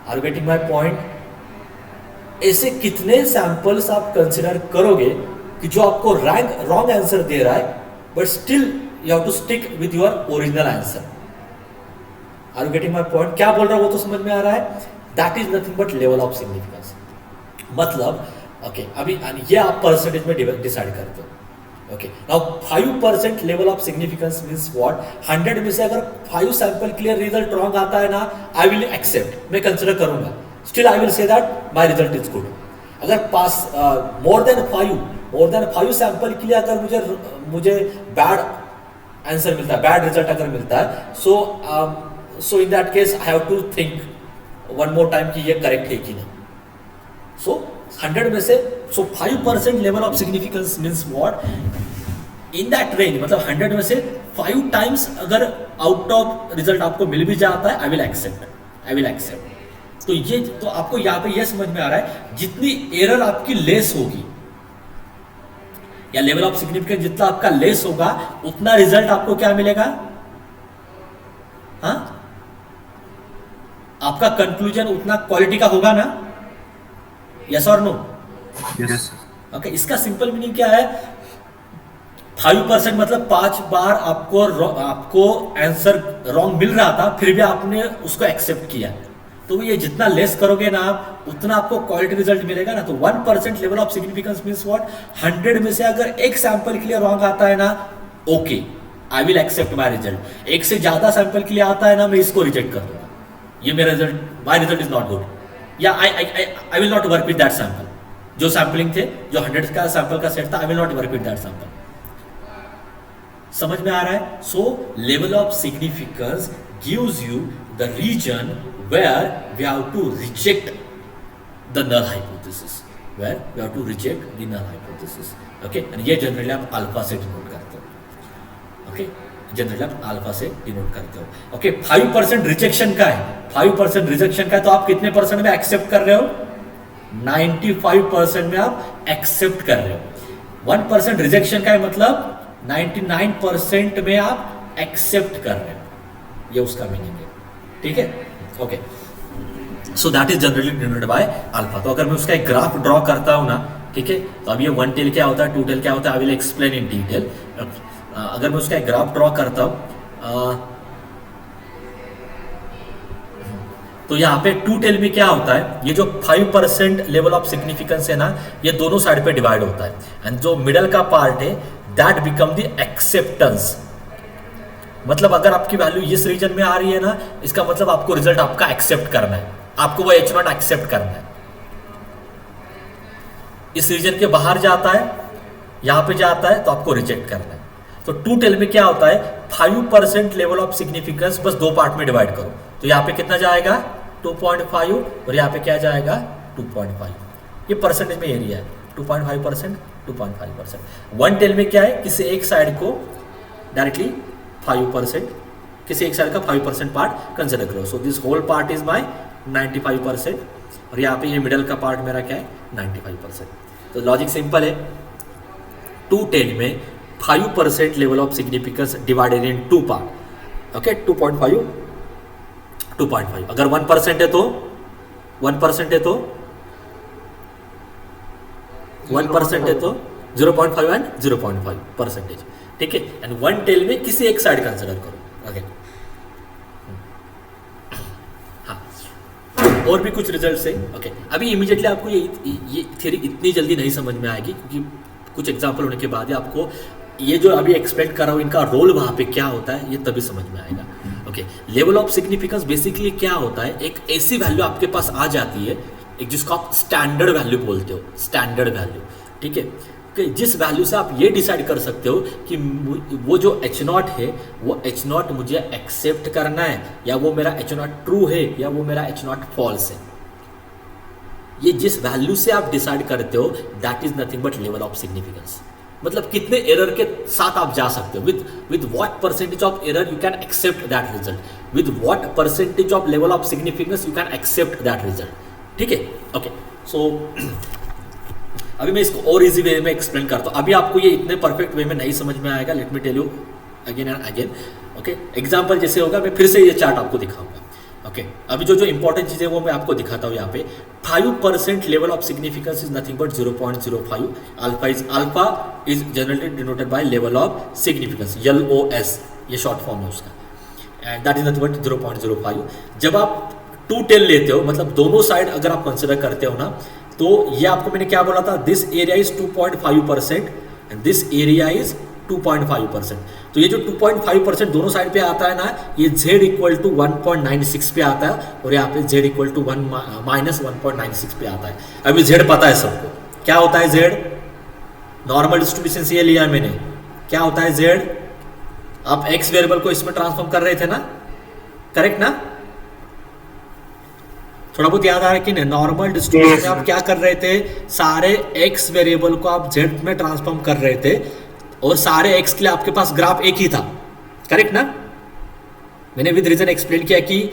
Are you getting my point? ऐसे कितने सैंपल्स आप कंसिडर करोगे कि जो आपको रॉन्ग आंसर दे रहा है, but still you have to stick with your original answer? Are you getting my point? क्या बोल रहा हूं वो तो समझ में आ रहा है। That is nothing but level of significance. मतलब ओके, अभी ये आप परसेंटेज में डिसाइड करते हो। Okay, now 5% level of significance means what? 100 में से अगर 5 सैंपल के लिए रिजल्ट रॉन्ग आता है ना, आई विल एक्सेप्ट, मैं कंसिडर करूंगा, still I will say that my result is good. अगर पास more than 5 more than 5 sample के लिए अगर मुझे बैड आंसर मिलता है, बैड रिजल्ट अगर मिलता है, so in that case I have to think one more time कि ये करेक्ट है कि नहीं. सो 100 में से 5% level of significance means what, in that range, मतलब 100 में से 5 टाइम्स अगर आउट ऑफ रिजल्ट आपको मिल भी जाता है, आई विल एक्सेप्ट. तो ये तो आपको यहाँ पे ये समझ में आ रहा है, जितनी एरर आपकी लेस होगी या लेवल ऑफ सिग्निफिकेंस जितना आपका लेस होगा, उतना रिजल्ट आपको क्या मिलेगा, हाँ, आपका कंक्लूजन उतना क्वालिटी का होगा ना. यस और नो? यस. ओके, इसका सिंपल मीनिंग क्या है, 5% मतलब 5 बार आपको आंसर रॉन्ग मिल रहा था, फिर भी आपने उसको एक्सेप्ट किया. तो ये जितना लेस करोगे ना आप, उतना आपको क्वालिटी रिजल्ट मिलेगा ना. तो 1% level of significance means what, 100 में से अगर एक सैंपल के लिए रॉन्ग आता है ना, okay, I will accept my result. एक से ज्यादा सैंपल के लिए आता है ना, मैं इसको रिजेक्ट कर दूंगा, ये मेरा result, my result is not good, या I will not work with that sample. जो सैंपलिंग थे, जो 100 का सैंपल का सेट था, I will not work with that sample. समझ में आ रहा है? So level of significance gives you the reason where we have to reject the null hypothesis, okay. and ये जनरली आप अल्फा से डिनोट करते हो, ओके, जनरली आप अल्फा से डिनोट करते हो, ओके. 5% रिजेक्शन का है, 5% रिजेक्शन का है, तो आप कितने परसेंट में एक्सेप्ट कर रहे हो, 95% में आप एक्सेप्ट कर रहे हो. 1% रिजेक्शन का है, मतलब 99% में आप एक्सेप्ट कर रहे हो, ये उसका मीनिंग है, ठीक है, okay. So that is generally denoted by alpha. तो अगर मैं उसका एक ग्राफ ड्रॉ करता हूं ना, ठीक है, तो अब ये 1 टेल क्या होता है, 2 टेल क्या होता है, I will explain in detail. अगर मैं उसका एक ग्राफ ड्रॉ करता हूं, तो यहाँ पे 2 टेल में क्या होता है, ये जो 5% लेवल ऑफ सिग्निफिकेंस है ना, ये दोनों साइड पे डिवाइड होता है, एंड जो मिडल का पार्ट है दैट बिकम द एक्सेप्टेंस. मतलब अगर आपकी वैल्यू इस रीजन में आ रही है ना, इसका मतलब आपको रिजल्ट आपका एक्सेप्ट करना है, आपको वो H0 एक्सेप्ट करना है. इस रीजन के बाहर जाता है, यहां पे जाता है, तो आपको रिजेक्ट करना है. तो 2 टेल में क्या होता है, 5% लेवल ऑफ सिग्निफिकेंस बस 2 पार्ट में डिवाइड करो, तो यहां पे कितना जाएगा, 2.5, और यहां पे क्या जाएगा, 2.5. ये परसेंटेज में एरिया है, 2.5%, 2.5%. 1 टेल में क्या है, किसी एक साइड को डायरेक्टली 5%, किसी एक साइड का 5% पार्ट कंसिडर करो. So this whole part is my 95%, और यहाँ पे ये मिडल का पार्ट मेरा क्या है, 95%. तो लॉजिक सिंपल है. 2 टेल में 5% level of significance divided in 2 part, okay. 2.5, 2.5. अगर 1% है तो 1% है तो 1% है तो 0.5 एंड 0.5 परसेंटेज, ठीक है. एंड 1 टेल में किसी एक साइड कंसिडर करो, ओके. हाँ, और भी कुछ रिजल्ट्स है, ओके. अभी इमीडिएटली आपको ये थ्योरी इतनी जल्दी नहीं समझ में आएगी, क्योंकि कुछ एग्जांपल होने के बाद ही आपको ये जो अभी एक्सपेक्ट कर रहा हूँ, इनका रोल वहाँ पे क्या होता है, ये तभी समझ में आएगा, okay. Level of significance basically क्या होता है, एक ऐसी वैल्यू आपके पास आ जाती है, एक जिसको आप स्टैंडर्ड वैल्यू बोलते हो, स्टैंडर्ड वैल्यू, ठीक है, कि जिस वैल्यू से आप ये डिसाइड कर सकते हो कि वो जो H0 है, वो H0 मुझे एक्सेप्ट करना है, या वो मेरा H0 ट्रू है, या वो मेरा H0 फॉल्स है. ये जिस वैल्यू से आप डिसाइड करते हो, that is nothing but level of significance. मतलब कितने एरर के साथ आप जा सकते हो, with what percentage of error you can accept that result, with what percentage of level of significance you can accept that result, ठीक है, ओके. सो अभी मैं इसको और इजी वे में एक्सप्लेन करता हूँ. अभी आपको ये इतने परफेक्ट वे में नहीं समझ में आएगा, let me tell you again and again, okay. Example जैसे होगा, मैं फिर से ये चार्ट आपको दिखाऊंगा, ओके. अभी जो इंपॉर्टेंट चीज़ें वो मैं आपको दिखाता हूँ. यहाँ पे 5% level of significance is nothing but 0.05. Alpha is generally denoted by level of significance, LOS, ये शॉर्ट फॉर्म है उसका, and that is nothing but 0.05. जब आप 2 टेल लेते हो, मतलब दोनों साइड अगर आप कंसिडर करते हो ना, तो ये आपको मैंने क्या बोला था, this area is 2.5% and this area is 2.5%. तो ये जो 2.5% दोनों साइड पे आता है ना, ये z इक्वल टू 1.96 पे आता है, और यहाँ पे z इक्वल टू -1.96 पे आता है. अभी z पता है सबको, क्या होता है z, नॉर्मल डिस्ट्रीब्यूशन से ये लिया मैंने, क्या होता है z, आप x वेरिएबल को इसमें ट्रांसफॉर्म कर रहे थे ना, करेक्ट ना? थोड़ा बहुत याद आ रहा है कि नहीं? नॉर्मल डिस्ट्रीब्यूशन में आप क्या कर रहे थे, सारे x वेरिएबल को आप z में ट्रांसफॉर्म कर रहे थे और सारे x के लिए आपके पास ग्राफ एक ही था, करेक्ट ना? मैंने विद रीजन एक्सप्लेन किया कि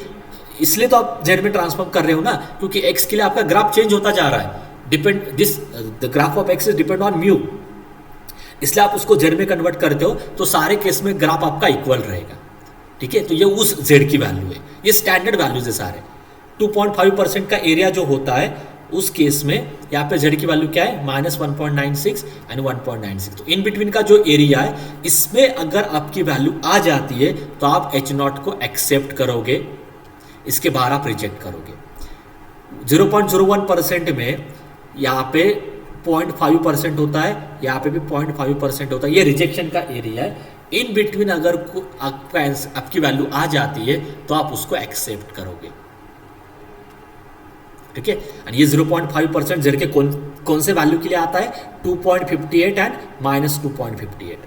इसलिए तो आप z में ट्रांसफॉर्म कर रहे हो ना, क्योंकि x के लिए आपका ग्राफ चेंज होता जा रहा है, depend this the graph of x is depend on mu, इसलिए आप उसको z में कन्वर्ट करते हो तो सारे केस में ग्राफ आपका इक्वल रहेगा, ठीक है? तो ये उस z की वैल्यू है, ये स्टैंडर्ड वैल्यूज है सारे। 2.5% का एरिया जो होता है उस केस में यहाँ पे z की वैल्यू क्या है, -1.96 एंड 1.96। तो इन बिटवीन का जो एरिया है इसमें अगर आपकी वैल्यू आ जाती है तो आप h0 को एक्सेप्ट करोगे, इसके बाहर आप रिजेक्ट करोगे। 0.01% में यहाँ पे 0.5% होता है, यहाँ पे भी 0.5% होता है, ये रिजेक्शन का एरिया है। इन बिटवीन अगर आपकी वैल्यू आ जाती है तो आप उसको एक्सेप्ट करोगे, ठीक है? और ये 0.5% जेड के कौन से वैल्यू के लिए आता है, 2.58 एंड -2.58।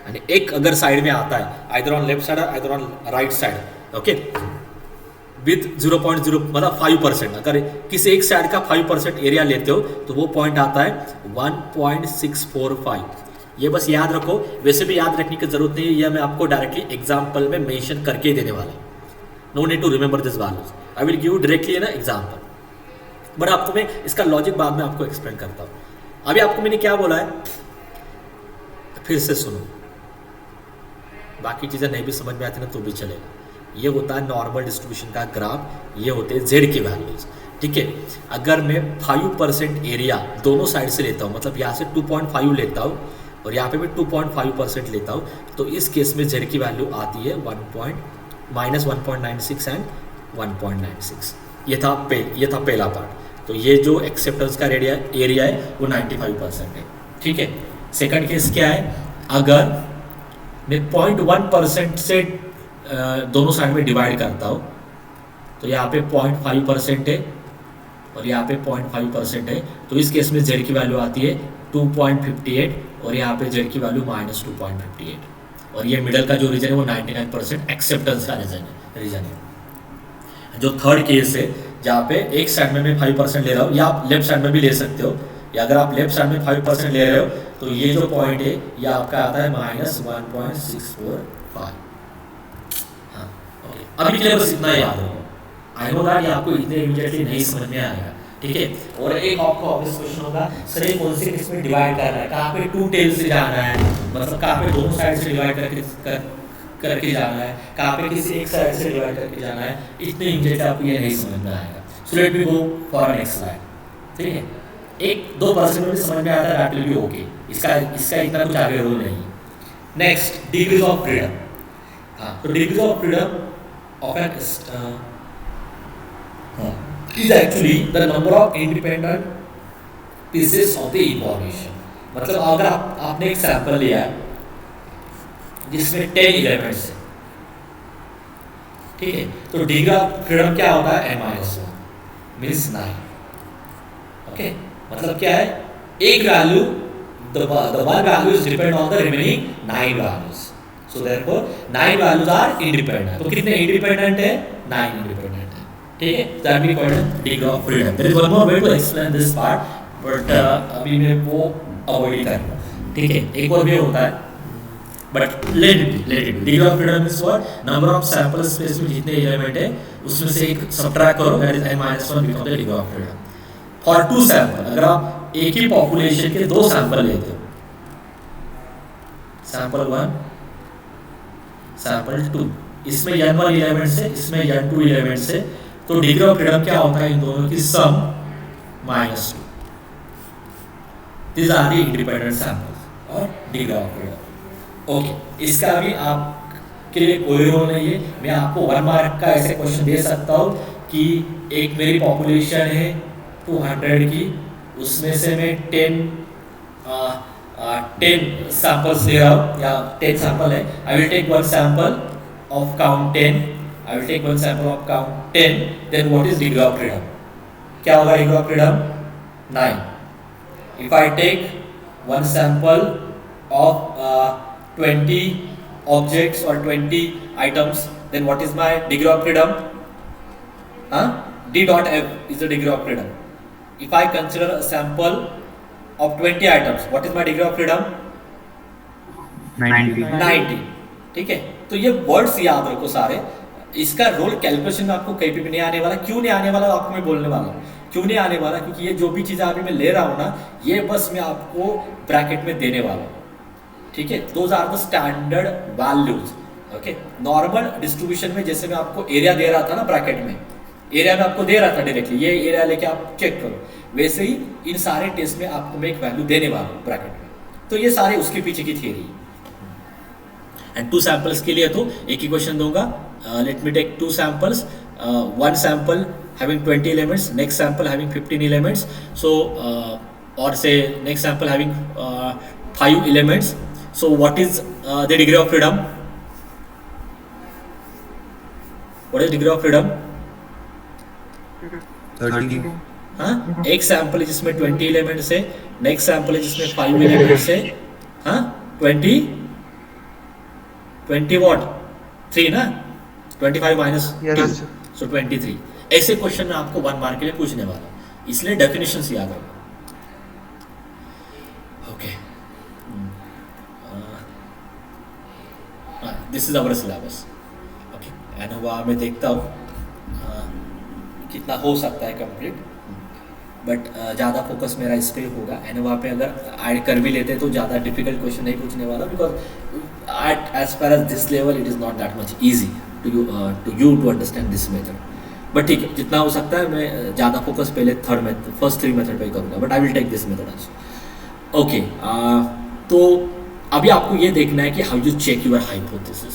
यानी एक अगर साइड में आता है, आइदर ऑन लेफ्ट साइड और either on right side, okay, with 0.0 मतलब 5%, अगर किसी एक साइड का 5% एरिया लेते हो तो वो पॉइंट आता है 1.645। ये बस याद रखो, वैसे भी याद रखने की जरूरत नहीं है, यह मैं आपको डायरेक्टली एग्जाम्पल में मेंशन करके देने वाला हूँ। No need to remember this values, I will give directly ना एग्जाम्पल, बट आपको मैं इसका लॉजिक बाद में आपको एक्सप्लेन करता हूँ। अभी आपको मैंने क्या बोला है फिर से सुनो, बाकी चीज़ें नहीं भी समझ में आती ना तो भी चलेगा। ये होता है नॉर्मल डिस्ट्रीब्यूशन का ग्राफ, ये होते हैं जेड की वैल्यूज, ठीक है? अगर मैं 5% एरिया दोनों साइड से लेता हूँ, मतलब यहाँ से 2.5 लेता हूँ और यहाँ पे भी 2.5% लेता हूँ, तो इस केस में जेड की वैल्यू आती है -1.96 एंड 1.96। ये था पहला पार्ट। तो ये जो एक्सेप्टेंस का एरिया है वो 95% है, ठीक है? सेकंड केस क्या है, अगर मैं 0.1% से दोनों साइड में डिवाइड करता हूँ तो यहाँ पे 0.5% है और यहाँ पे 0.5% है, तो इस केस में z की वैल्यू आती है 2.58 और यहाँ पे z की वैल्यू -2.58 और ये मिडल का जो रीजन है वो 99% एक्सेप्टेंस का रीजन है। जो थर्ड केस है जहाँ पे एक साइड में मैं 5% ले रहा हूँ, या आप लेफ्ट साइड में भी ले सकते हो, या अगर आप लेफ्ट साइड में 5% ले रहे हो तो ये जो पॉइंट है ये आपका आता है -1.645। हाँ, ओके, अभी के लिए बस इतना याद रखो। आई नो दैट ये आपको इतने इमीडिएटली नहीं समझ में आएगा, ठीक है? और एक आपको ऑब्वियस क्वेश्चन होगा, सर ये कौन से केस में डिवाइड कर रहा है, कहाँ पे 2 टेल से जाना है, मतलब कहाँ पे दोनों साइड से डिवाइड करके जाना है, कहाँ पे किसी एक साइड से डिवाइड करके जाना है, इतने इमीडिएटली आपको ये नहीं समझ में आएगा। सो let me go for next slide, ठीक है? 1-2% में समझ में आता है, दैट विल बी ओके, इसका इतना कुछ आगे रोल नहीं। Next, degrees of freedom. हाँ, तो degrees of freedom of n is actually the number of independent pieces of the information। मतलब अगर आपने एक सैंपल लिया जिसमें 10 एलिमेंट्स है, ठीक है? तो डिग्री ऑफ फ्रीडम क्या होता है, n-1 मीन्स 9, ओके? मतलब क्या है, एक value the one value is depend on the remaining 9 values, so therefore 9 values are independent। तो कितने इंडिपेंडेंट है, 9 इंडिपेंडेंट है, ठीक है? That we called degree of freedom. There is one more way to explain this part, but अभी मैं वो avoid करूंगा, ठीक है? एक और वे होता है, but let it degree of freedom is what, number of sample space में जितने एलिमेंट है उसमें से एक सबट्रैक्ट करो, that is n-1 become the degree of freedom. For 2 sample, अगर आप एक ही पॉपुलेशन के 2 सैंपल लेते हो, सैंपल 1 सैंपल 2, इसमें n1 एलिमेंट्स है, इसमें n2 एलिमेंट्स है, तो डिग्री ऑफ फ्रीडम क्या होता है, इन दोनों की sum -2। This are the independent samples और डिग्री ऑफ फ्रीडम, ओके? इसका भी आपके लिए कोई रोल नहीं है, मैं आपको 1 मार्क का ऐसे क्वेश्चन दे सकता हूँ कि एक मेरी पॉपुलेशन है 200 की, उसमें से मैं 10 सैंपल्स ले रहा हूँ, या 10 सैंपल है, I will take 1 sample of count 10, I will take 1 sample of count 10, then what is degree of freedom? क्या होगा degree of freedom? 9. If I take one sample of 20 objects or 20 items, then what is my degree of freedom? D dot F is the degree of freedom. If I consider a sample of 20 items, what is my degree of freedom? 90. ठीक है, तो ये words याद रखो सारे. इसका role calculation में आपको कहीं भी नहीं आने वाला. क्यों नहीं आने वाला आपको मैं बोलने वाला हूँ. क्यों नहीं आने वाला? क्योंकि ये जो भी चीज़ अभी मैं ले रहा हूँ ना, ये बस मैं आपको ब्रैकेट में देने वाला हूँ. ठीक है, those are the standard values. Okay, normal distribution में जैसे मैं आपको एरिया दे रहा था ना ब्रैकेट में, एरिया में आपको दे रहा था डायरेक्टली, ये एरिया लेके आप चेक करो, वैसे ही इन सारे टेस्ट में आपको मैं एक वैल्यू देने वाला हूँ ब्रैकेट में. तो ये सारे उसके पीछे की थियरी. एंड 2 सैंपल्स के लिए तो एक ही क्वेश्चन दूंगा. Let me take 2 samples. One sample having 20 elements, next sample having 15 elements, so or say next sample having 5 elements. So what is the degree of freedom? What is degree of freedom? 30. हाँ, एक sample है जिसमें 20 elements है, next sample है जिसमें 5 elements है. हाँ, 20 what 3 ना, 25 माइनस 2, सो 23. ऐसे क्वेश्चन में आपको 1 मार्क के लिए पूछने वाला, इसलिए डेफिनेशंस याद रखो. Okay, this is our syllabus. Okay, ANOVA में देखता हूँ कितना हो सकता है कंप्लीट, बट ज़्यादा फोकस मेरा इस पर होगा. एनोवा पे अगर ऐड कर भी लेते तो ज़्यादा डिफिकल्ट क्वेश्चन नहीं पूछने वाला, because as far as this level it is not that much easy to you to understand this method. But ठीक है, जितना हो सकता है मैं ज़्यादा फोकस पहले फर्स्ट 3 मेथड पे करूँगा, but I will take this method also. Okay, तो अभी आपको ये देखना है कि how you check your hypothesis.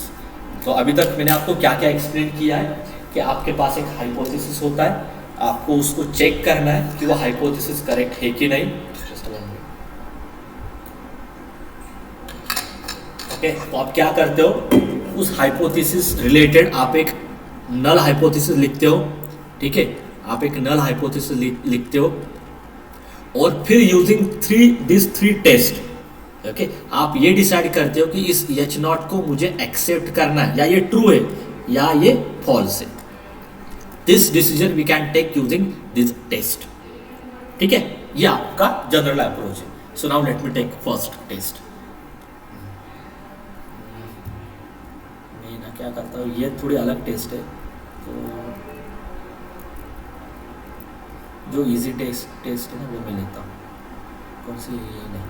तो अभी तक मैंने आपको क्या क्या एक्सप्लेन किया है कि आपके पास एक हाइपोथेसिस होता है, आपको उसको चेक करना है कि वो हाइपोथेसिस करेक्ट है कि नहीं. ओके, तो आप क्या करते हो, उस हाइपोथेसिस रिलेटेड आप एक नल हाइपोथेसिस लिखते हो. ठीक है, आप एक नल हाइपोथेसिस लिखते हो और फिर यूजिंग दिस 3 टेस्ट, ओके, आप ये डिसाइड करते हो कि इस H0 को मुझे एक्सेप्ट करना है, या ये ट्रू है या ये फॉल्स है. This decision we can take using this test. ठीक है, ये आपका जनरल अप्रोच है. So now let me take first test. मैं ना क्या करता हूँ, ये थोड़ी अलग टेस्ट है, तो जो इजी टेस्ट है ना वो मैं लेता हूँ. कौन सी? नहीं,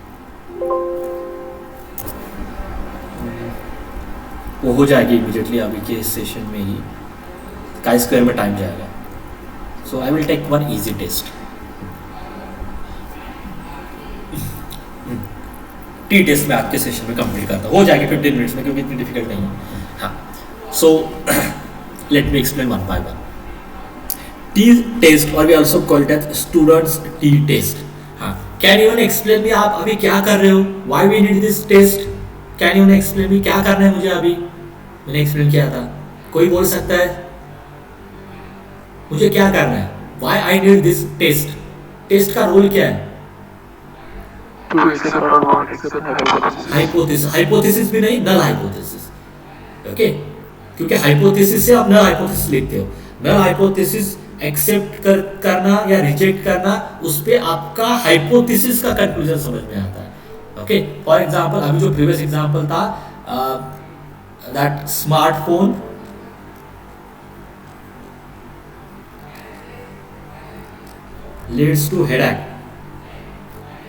वो हो जाएगी इमीडिएटली अभी के सेशन में ही, काई स्क्वायर में टाइम जाएगा. So I will take 1 easy test. T test में आज के सेशन में कंप्लीट करता हूँ, हो जाएगी 15 मिनट्स में, क्योंकि इतनी डिफिकल्ट नहीं है. हाँ, so let me explain 1 by 1. T test, और we also call it as students T test. हाँ, कैन यू एक्सप्लेन मी, आप अभी क्या कर रहे हो? Why we need this test? Can you explain me, क्या करना है मुझे? अभी मैंने एक्सप्लेन किया था, कोई बोल सकता है मुझे क्या करना है? Why I need this test? Test का रोल क्या है? हाइपोथेसिस भी नहीं, नल हाइपोथेसिस. ओके, क्योंकि हाइपोथेसिस से आप नल हाइपोथेसिस लिखते हो. नल हाइपोथेसिस एक्सेप्ट करना या रिजेक्ट करना, उस पे आपका हाइपोथेसिस का कंक्लूजन समझ में आता है. ओके, फॉर एग्जांपल अभी जो प्रीवियस एग्जांपल था, that smartphone leads to headache.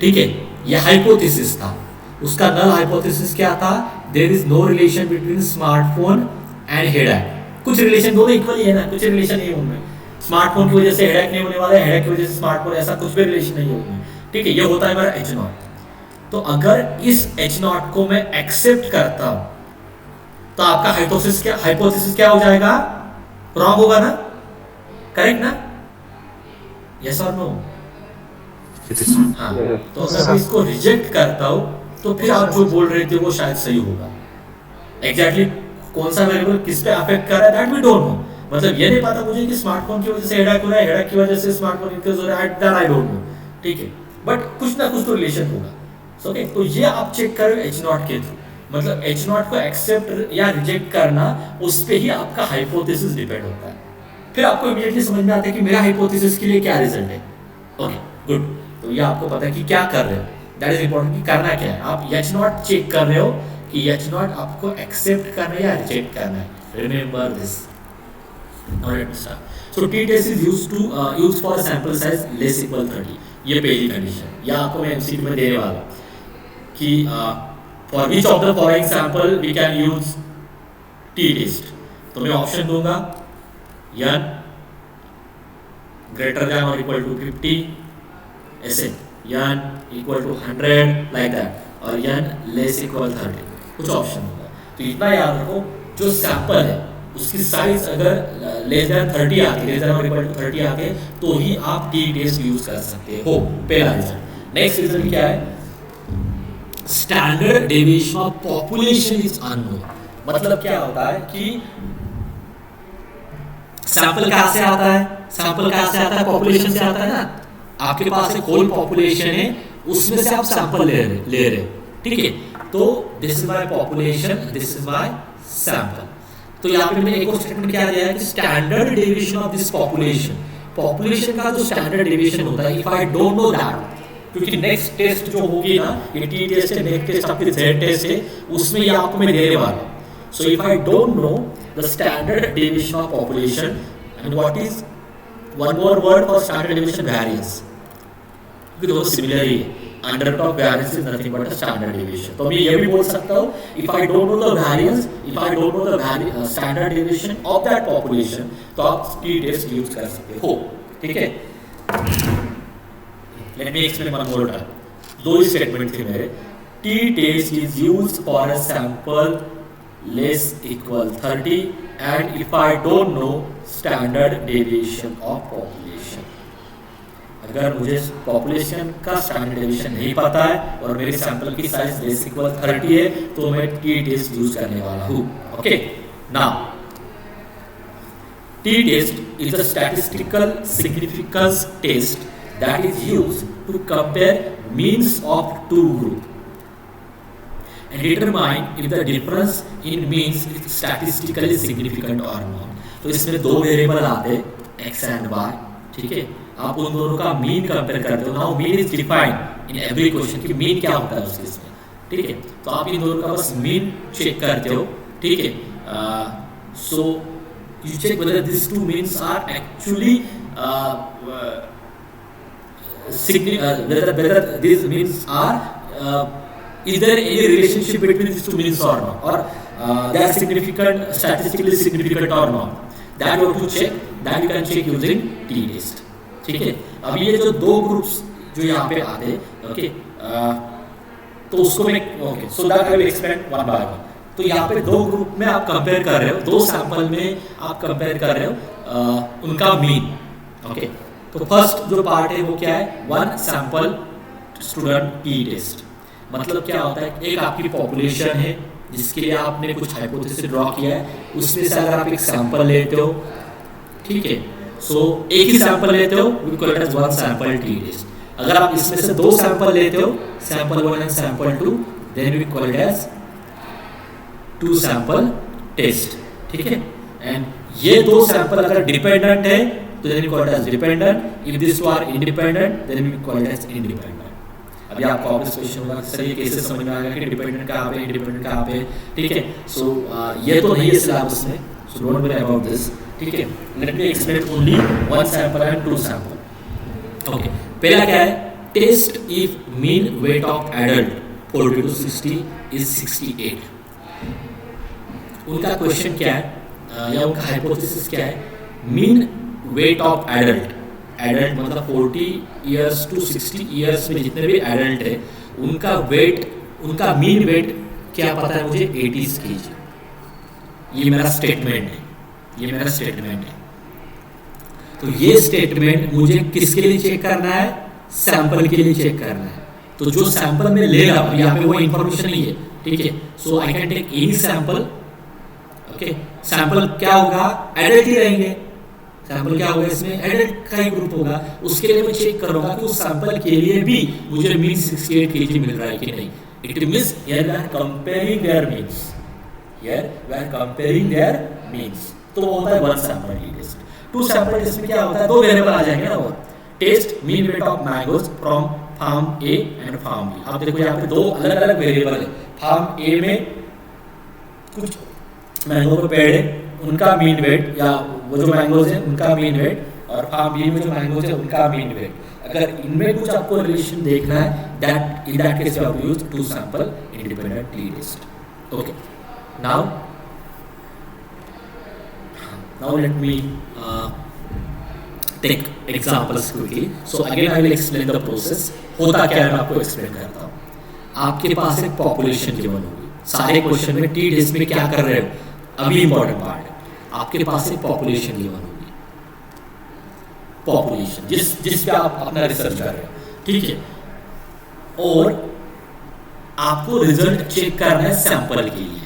ठीक है, यह हाइपोथेसिस था. उसका नल हाइपोथेसिस क्या था? There is no relation between smartphone and headache. कुछ रिलेशन, दोनों इक्वल है ना, कुछ रिलेशन नहीं है उनमें. स्मार्टफोन की वजह से हेडेक नहीं होने वाला है, हेडेक की वजह से स्मार्टफोन, ऐसा कुछ भी रिलेशन नहीं है उनमें. ठीक है, ये होता है मेरा H0. तो अगर इस H0 को मैं एक्सेप्ट करता हूं तो आपका हाइपोथेसिस क्या हो जाएगा? रॉन्ग होगा ना, करेक्ट ना? यस और नो? हाँ, तो अगर मैं इसको रिजेक्ट करता हूं तो फिर आप जो बोल रहे थे वो शायद सही होगा. एग्जैक्टली कौन सा वेरिएबल किस पे अफेक्ट कर रहा है, दैट वी डोंट नो. मतलब ये नहीं पता मुझे कि स्मार्टफोन की वजह से हेडेक हो रहा है, हेडेक की वजह से स्मार्टफोन इंक्रीज हो रहा है, दैट आई डोंट नो. ठीक है, बट कुछ ना कुछ तो रिलेशन होगा. ओके, तो ये आप चेक करो एच नॉट के थ्रू, मतलब एच नॉट को एक्सेप्ट या रिजेक्ट करना उस पर ही आपका हाइपोथेसिस डिपेंड होता है। फिर आपको इमीडिएटली समझ में आता है कि मेरा हाइपोथेसिस के लिए क्या रिजल्ट है। ओके गुड, तो ये आपको पता है कि क्या कर रहे हो, दैट इज इंपॉर्टेंट कि करना क्या है। आप एच नॉट चेक कर रहे हो कि एच नॉट आपको एक्सेप्ट करना है या रिजेक्ट करना है। Remember this. Now let's start. So T test is used for sample size less equal 30। ये पहली कंडीशन, या आपको मैं एमसीक्यू में देने वाला कि for which of the following sample we can use T test. तो मैं ऑप्शन दूंगा n greater than or equal to 50, ऐसे n equal to 100 like that, और n less equal 30, कुछ ऑप्शन होगा। तो इतना याद रखो, जो सैंपल है उसकी साइज अगर लेस देन 30 आके, लेस देन और इक्वल टू 30 आके, तो ही आप टी टेस्ट यूज कर सकते हो। पहला रिजल्ट। नेक्स्ट रिजल्ट क्या है? Standard deviation of population is unknown. मतलब क्या होता है कि सैंपल कहां से आता है? सैंपल कहां से आता है? पॉपुलेशन से आता है ना। आपके पास एक होल पॉपुलेशन है, उसमें से आप सैंपल ले रहे, ठीक है। तो this is my population, this is my sample. तो यहाँ पे मैंने एक और स्टेटमेंट क्या दिया है कि standard deviation of this population का जो स्टैंडर्ड डेविएशन होता है, if I don't know that, क्योंकि नेक्स्ट टेस्ट जो होगी ना, ये टी टेस्ट है, नेक्स्ट टेस्ट आपकी जेड टेस्ट है, उसमें ये आपको मैं देने वाला हूँ। So if I don't know the standard deviation of population, and what is one more word for standard deviation? Variance, क्योंकि दोनों सिमिलर ही है। Under of variance is nothing but a standard deviation. तो मैं ये भी बोल सकता हूँ, if I don't know the variance, if I don't know the standard deviation of that population, तो आप टी टेस्ट यूज कर सकते हो, ठीक है। Let me explain one more time. दो ही स्टेटमेंट थे मेरे। T test is used for a sample less equal 30 and if I don't know standard deviation of population. अगर मुझे पॉपुलेशन का स्टैंडर्ड डेविएशन नहीं पता है और मेरे सैंपल की साइज लेस इक्वल 30 है, तो मैं टी टेस्ट यूज करने वाला हूँ। Okay, now T test is a statistical significance test that is used to compare means of two groups and determine if the difference in means is statistically significant or not. तो इसमें दो variable आते हैं, x and y, ठीक है। आप उन दोनों का मीन कंपेयर करते हो। Now mean is defined in every question कि मीन क्या होता है उस केस में, ठीक है। तो आप इन दोनों का बस मीन चेक करते हो, ठीक है। So you check whether this two means are actually whether these means are is there any relationship between these two means or not, or they are significant, statistically significant or not, that you have to check, that you can check using t test, ठीक है। अब ये जो दो groups जो यहाँ पे आते हैं, ओके, तो उसको मैं okay, so that I will explain one by one. तो यहाँ पे दो ग्रुप में आप कंपेयर कर रहे हो, दो सैंपल में आप कंपेयर कर रहे हो उनका मीन, ओके। तो फर्स्ट जो पार्ट है वो क्या है? One sample student T test. मतलब क्या होता है? एक आपकी पॉपुलेशन है जिसके लिए आपने कुछ हाइपोथेसिस ड्रॉ किया है, उसमें से अगर आप एक सैंपल लेते हो, ठीक है, सो एक ही सैंपल लेते हो, we call it as one sample T test. अगर आप इसमें से दो सैंपल लेते हो, sample 1 and sample 2, then we call it as two sample test, ठीक है। एंड ये दो सैंपल अगर डिपेंडेंट है तो then we call it as dependent. If these two are independent, then we call it as independent. अभी आपको obvious question होगा कि सर ये कैसे समझ में आएगा कि डिपेंडेंट कहाँ पे, इंडिपेंडेंट कहाँ पे, ठीक है। सो ये तो नहीं है सिलेबस में, so don't worry about this, ठीक है। Let me explain only one sample and two sample. Okay, पहला क्या है? Test if mean weight of adult 40 to 60 is 68। उनका क्वेश्चन क्या है या उनका हाइपोथेसिस क्या है? Mean weight of adult, adult मतलब 40 ईयर्स टू 60 ईयर्स में जितने भी एडल्ट है, उनका वेट, उनका मीन वेट क्या पता है मुझे? 80 kg। ये मेरा स्टेटमेंट है, ये मेरा स्टेटमेंट है। तो ये स्टेटमेंट मुझे किसके लिए चेक करना है? सैंपल के लिए चेक करना है। तो जो सैंपल में ले रहा हूँ, यहाँ पे वो इन्फॉर्मेशन नहीं है, ठीक है। So I can take any sample, okay. Sample क्या होगा? एडल्ट ही रहेंगे, सैंपल क्या होगा इसमें, एडल्ट का ही ग्रुप होगा, उसके लिए मैं चेक करूंगा कि उस सैंपल के लिए भी मुझे मीन 68 kg मिल रहा है कि नहीं. It means here we are comparing their means, here we are comparing their means. तो वो होता है one sample T test. Two sample test में क्या होता है, दो वेरिएबल आ जाएंगे ना, वो test mean weight of mangoes from farm A and farm B. आप देखो यहाँ पे दो अलग अलग वेरिएबल है. फार्म ए में कुछ मैंगो के पेड़ है, उनका मीन वेट या वो जो मैंगोज है उनका मीन वेट, और फार्म बी में जो मैंगोज है उनका मीन वेट. अगर इनमें कुछ आपको रिलेशन देखना है, that in that case you have to use two sample independent T test. Okay, now let me take examples quickly. So again I will explain the process. होता क्या है मैं आपको एक्सप्लेन करता हूँ. आपके पास एक पॉपुलेशन गिवन होगी. सारे क्वेश्चन में टी डेज में क्या कर रहे हो, अभी इंपॉर्टेंट पार्ट है. आपके पास एक पॉपुलेशन गिवन होगी, पॉपुलेशन जिस पे आप अपना रिसर्च कर रहे हो, ठीक है, और आपको रिजल्ट चेक करना है सैंपल के लिए.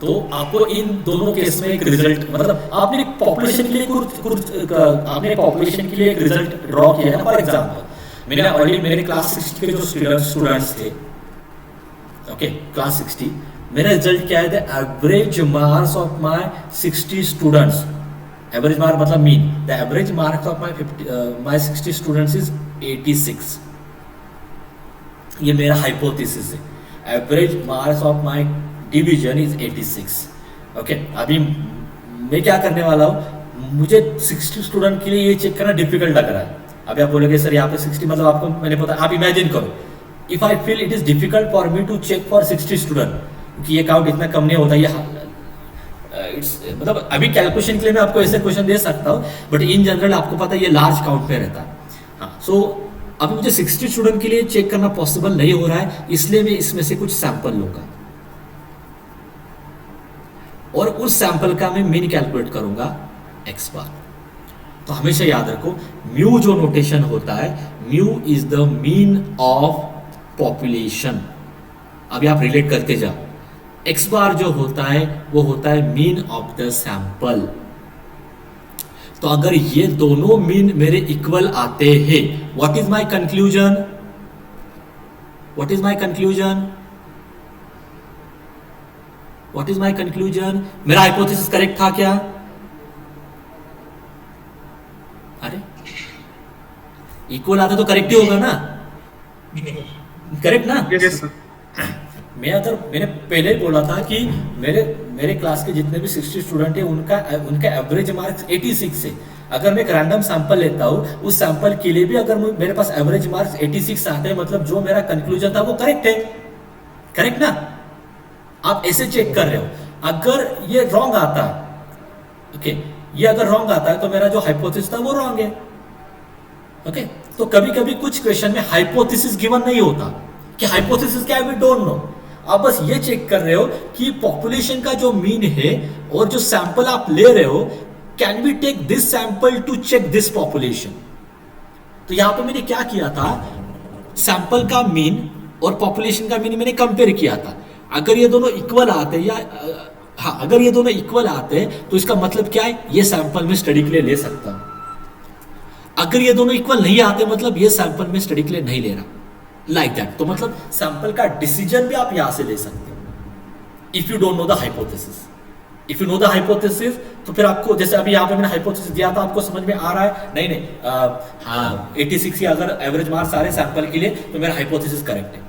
तो आपको इन दोनों केस में एक रिजल्ट, मतलब आपने एक पॉपुलेशन के लिए आपने पॉपुलेशन के लिए एक रिजल्ट ड्रॉ किया है. फॉर एग्जांपल मेरे क्लास 60 के जो स्टूडेंट्स थे, ओके, क्लास 60, मेरा रिजल्ट क्या है, the average marks of my 60 students, average mark मतलब mean, the average marks of my 60 students is 86. ये मेरा हाइपोथेसिस है. Average marks of my division is 86. Okay, अभी मैं क्या करने वाला हूँ, मुझे 60 स्टूडेंट के लिए ये चेक करना डिफिकल्ट लग रहा है. अभी आप बोलोगे सर यहाँ पे 60 मतलब आपको मैंने पता, आप इमेजिन करो, if I feel it is difficult for me to check for 60 student, क्योंकि ये काउंट इतना कम नहीं होता. ये मतलब अभी कैलकुलेशन के लिए मैं आपको ऐसे क्वेश्चन दे सकता हूँ, बट इन जनरल आपको पता है ये लार्ज काउंट पे रहता है. हाँ, सो अभी मुझे 60 स्टूडेंट के लिए चेक करना पॉसिबल नहीं हो रहा है, इसलिए मैं इसमें से कुछ सैंपल लूंगा और उस सैंपल का मैं मीन कैलकुलेट करूंगा x बार. तो हमेशा याद रखो, म्यू जो नोटेशन होता है, mu is the mean of population. अभी आप रिलेट करके जाओ. x बार जो होता है वो होता है मीन ऑफ द सैंपल. तो अगर ये दोनों मीन मेरे इक्वल आते हैं, what is my conclusion, what is my conclusion, what is my conclusion. मेरा हाइपोथेसिस करेक्ट था क्या? अरे इक्वल आता तो करेक्ट ही होगा ना, करेक्ट ना? yes, sir. मैंने पहले ही बोला था कि मेरे क्लास के जितने भी 60 स्टूडेंट हैं उनका एवरेज मार्क्स 86 है. अगर मैं एक रैंडम सैंपल लेता हूँ, उस सैंपल के लिए भी अगर मेरे पास एवरेज मार्क्स 86 आते हैं, मतलब जो मेरा कंक्लूजन था वो करेक्ट है. करेक्ट ना? आप ऐसे चेक कर रहे हो. अगर ये रॉन्ग आता है, ओके, ये अगर रॉन्ग आता है तो मेरा जो हाइपोथेसिस था वो रॉन्ग है. ओके, तो कभी कभी कुछ क्वेश्चन में हाइपोथेसिस गिवन नहीं होता कि हाइपोथेसिस क्या है, वी डोंट नो. आप बस ये चेक कर रहे हो कि पॉपुलेशन का जो मीन है और जो सैंपल आप ले रहे हो, can we take this sample to check this population. तो यहां पे मैंने क्या किया था, सैंपल का मीन और पॉपुलेशन का मीन मैंने कंपेयर किया था. अगर ये दोनों इक्वल आते हैं, या हाँ, अगर ये दोनों इक्वल आते हैं तो इसका मतलब क्या है, ये सैंपल में स्टडी के लिए ले सकता हूं. अगर ये दोनों इक्वल नहीं आते, मतलब ये सैंपल में स्टडी के लिए नहीं ले रहा, लाइक दैट. तो मतलब सैंपल का डिसीजन भी आप यहां से ले सकते हो, if you don't know the hypothesis. If you know the hypothesis तो फिर आपको, जैसे अभी यहाँ पे मैंने हाइपोथेसिस दिया था, आपको समझ में आ रहा है? नहीं, हाँ, 86 या अगर एवरेज मार्क्स आ रहे सैंपल के लिए तो मेरा हाइपोथेसिस करेक्ट है.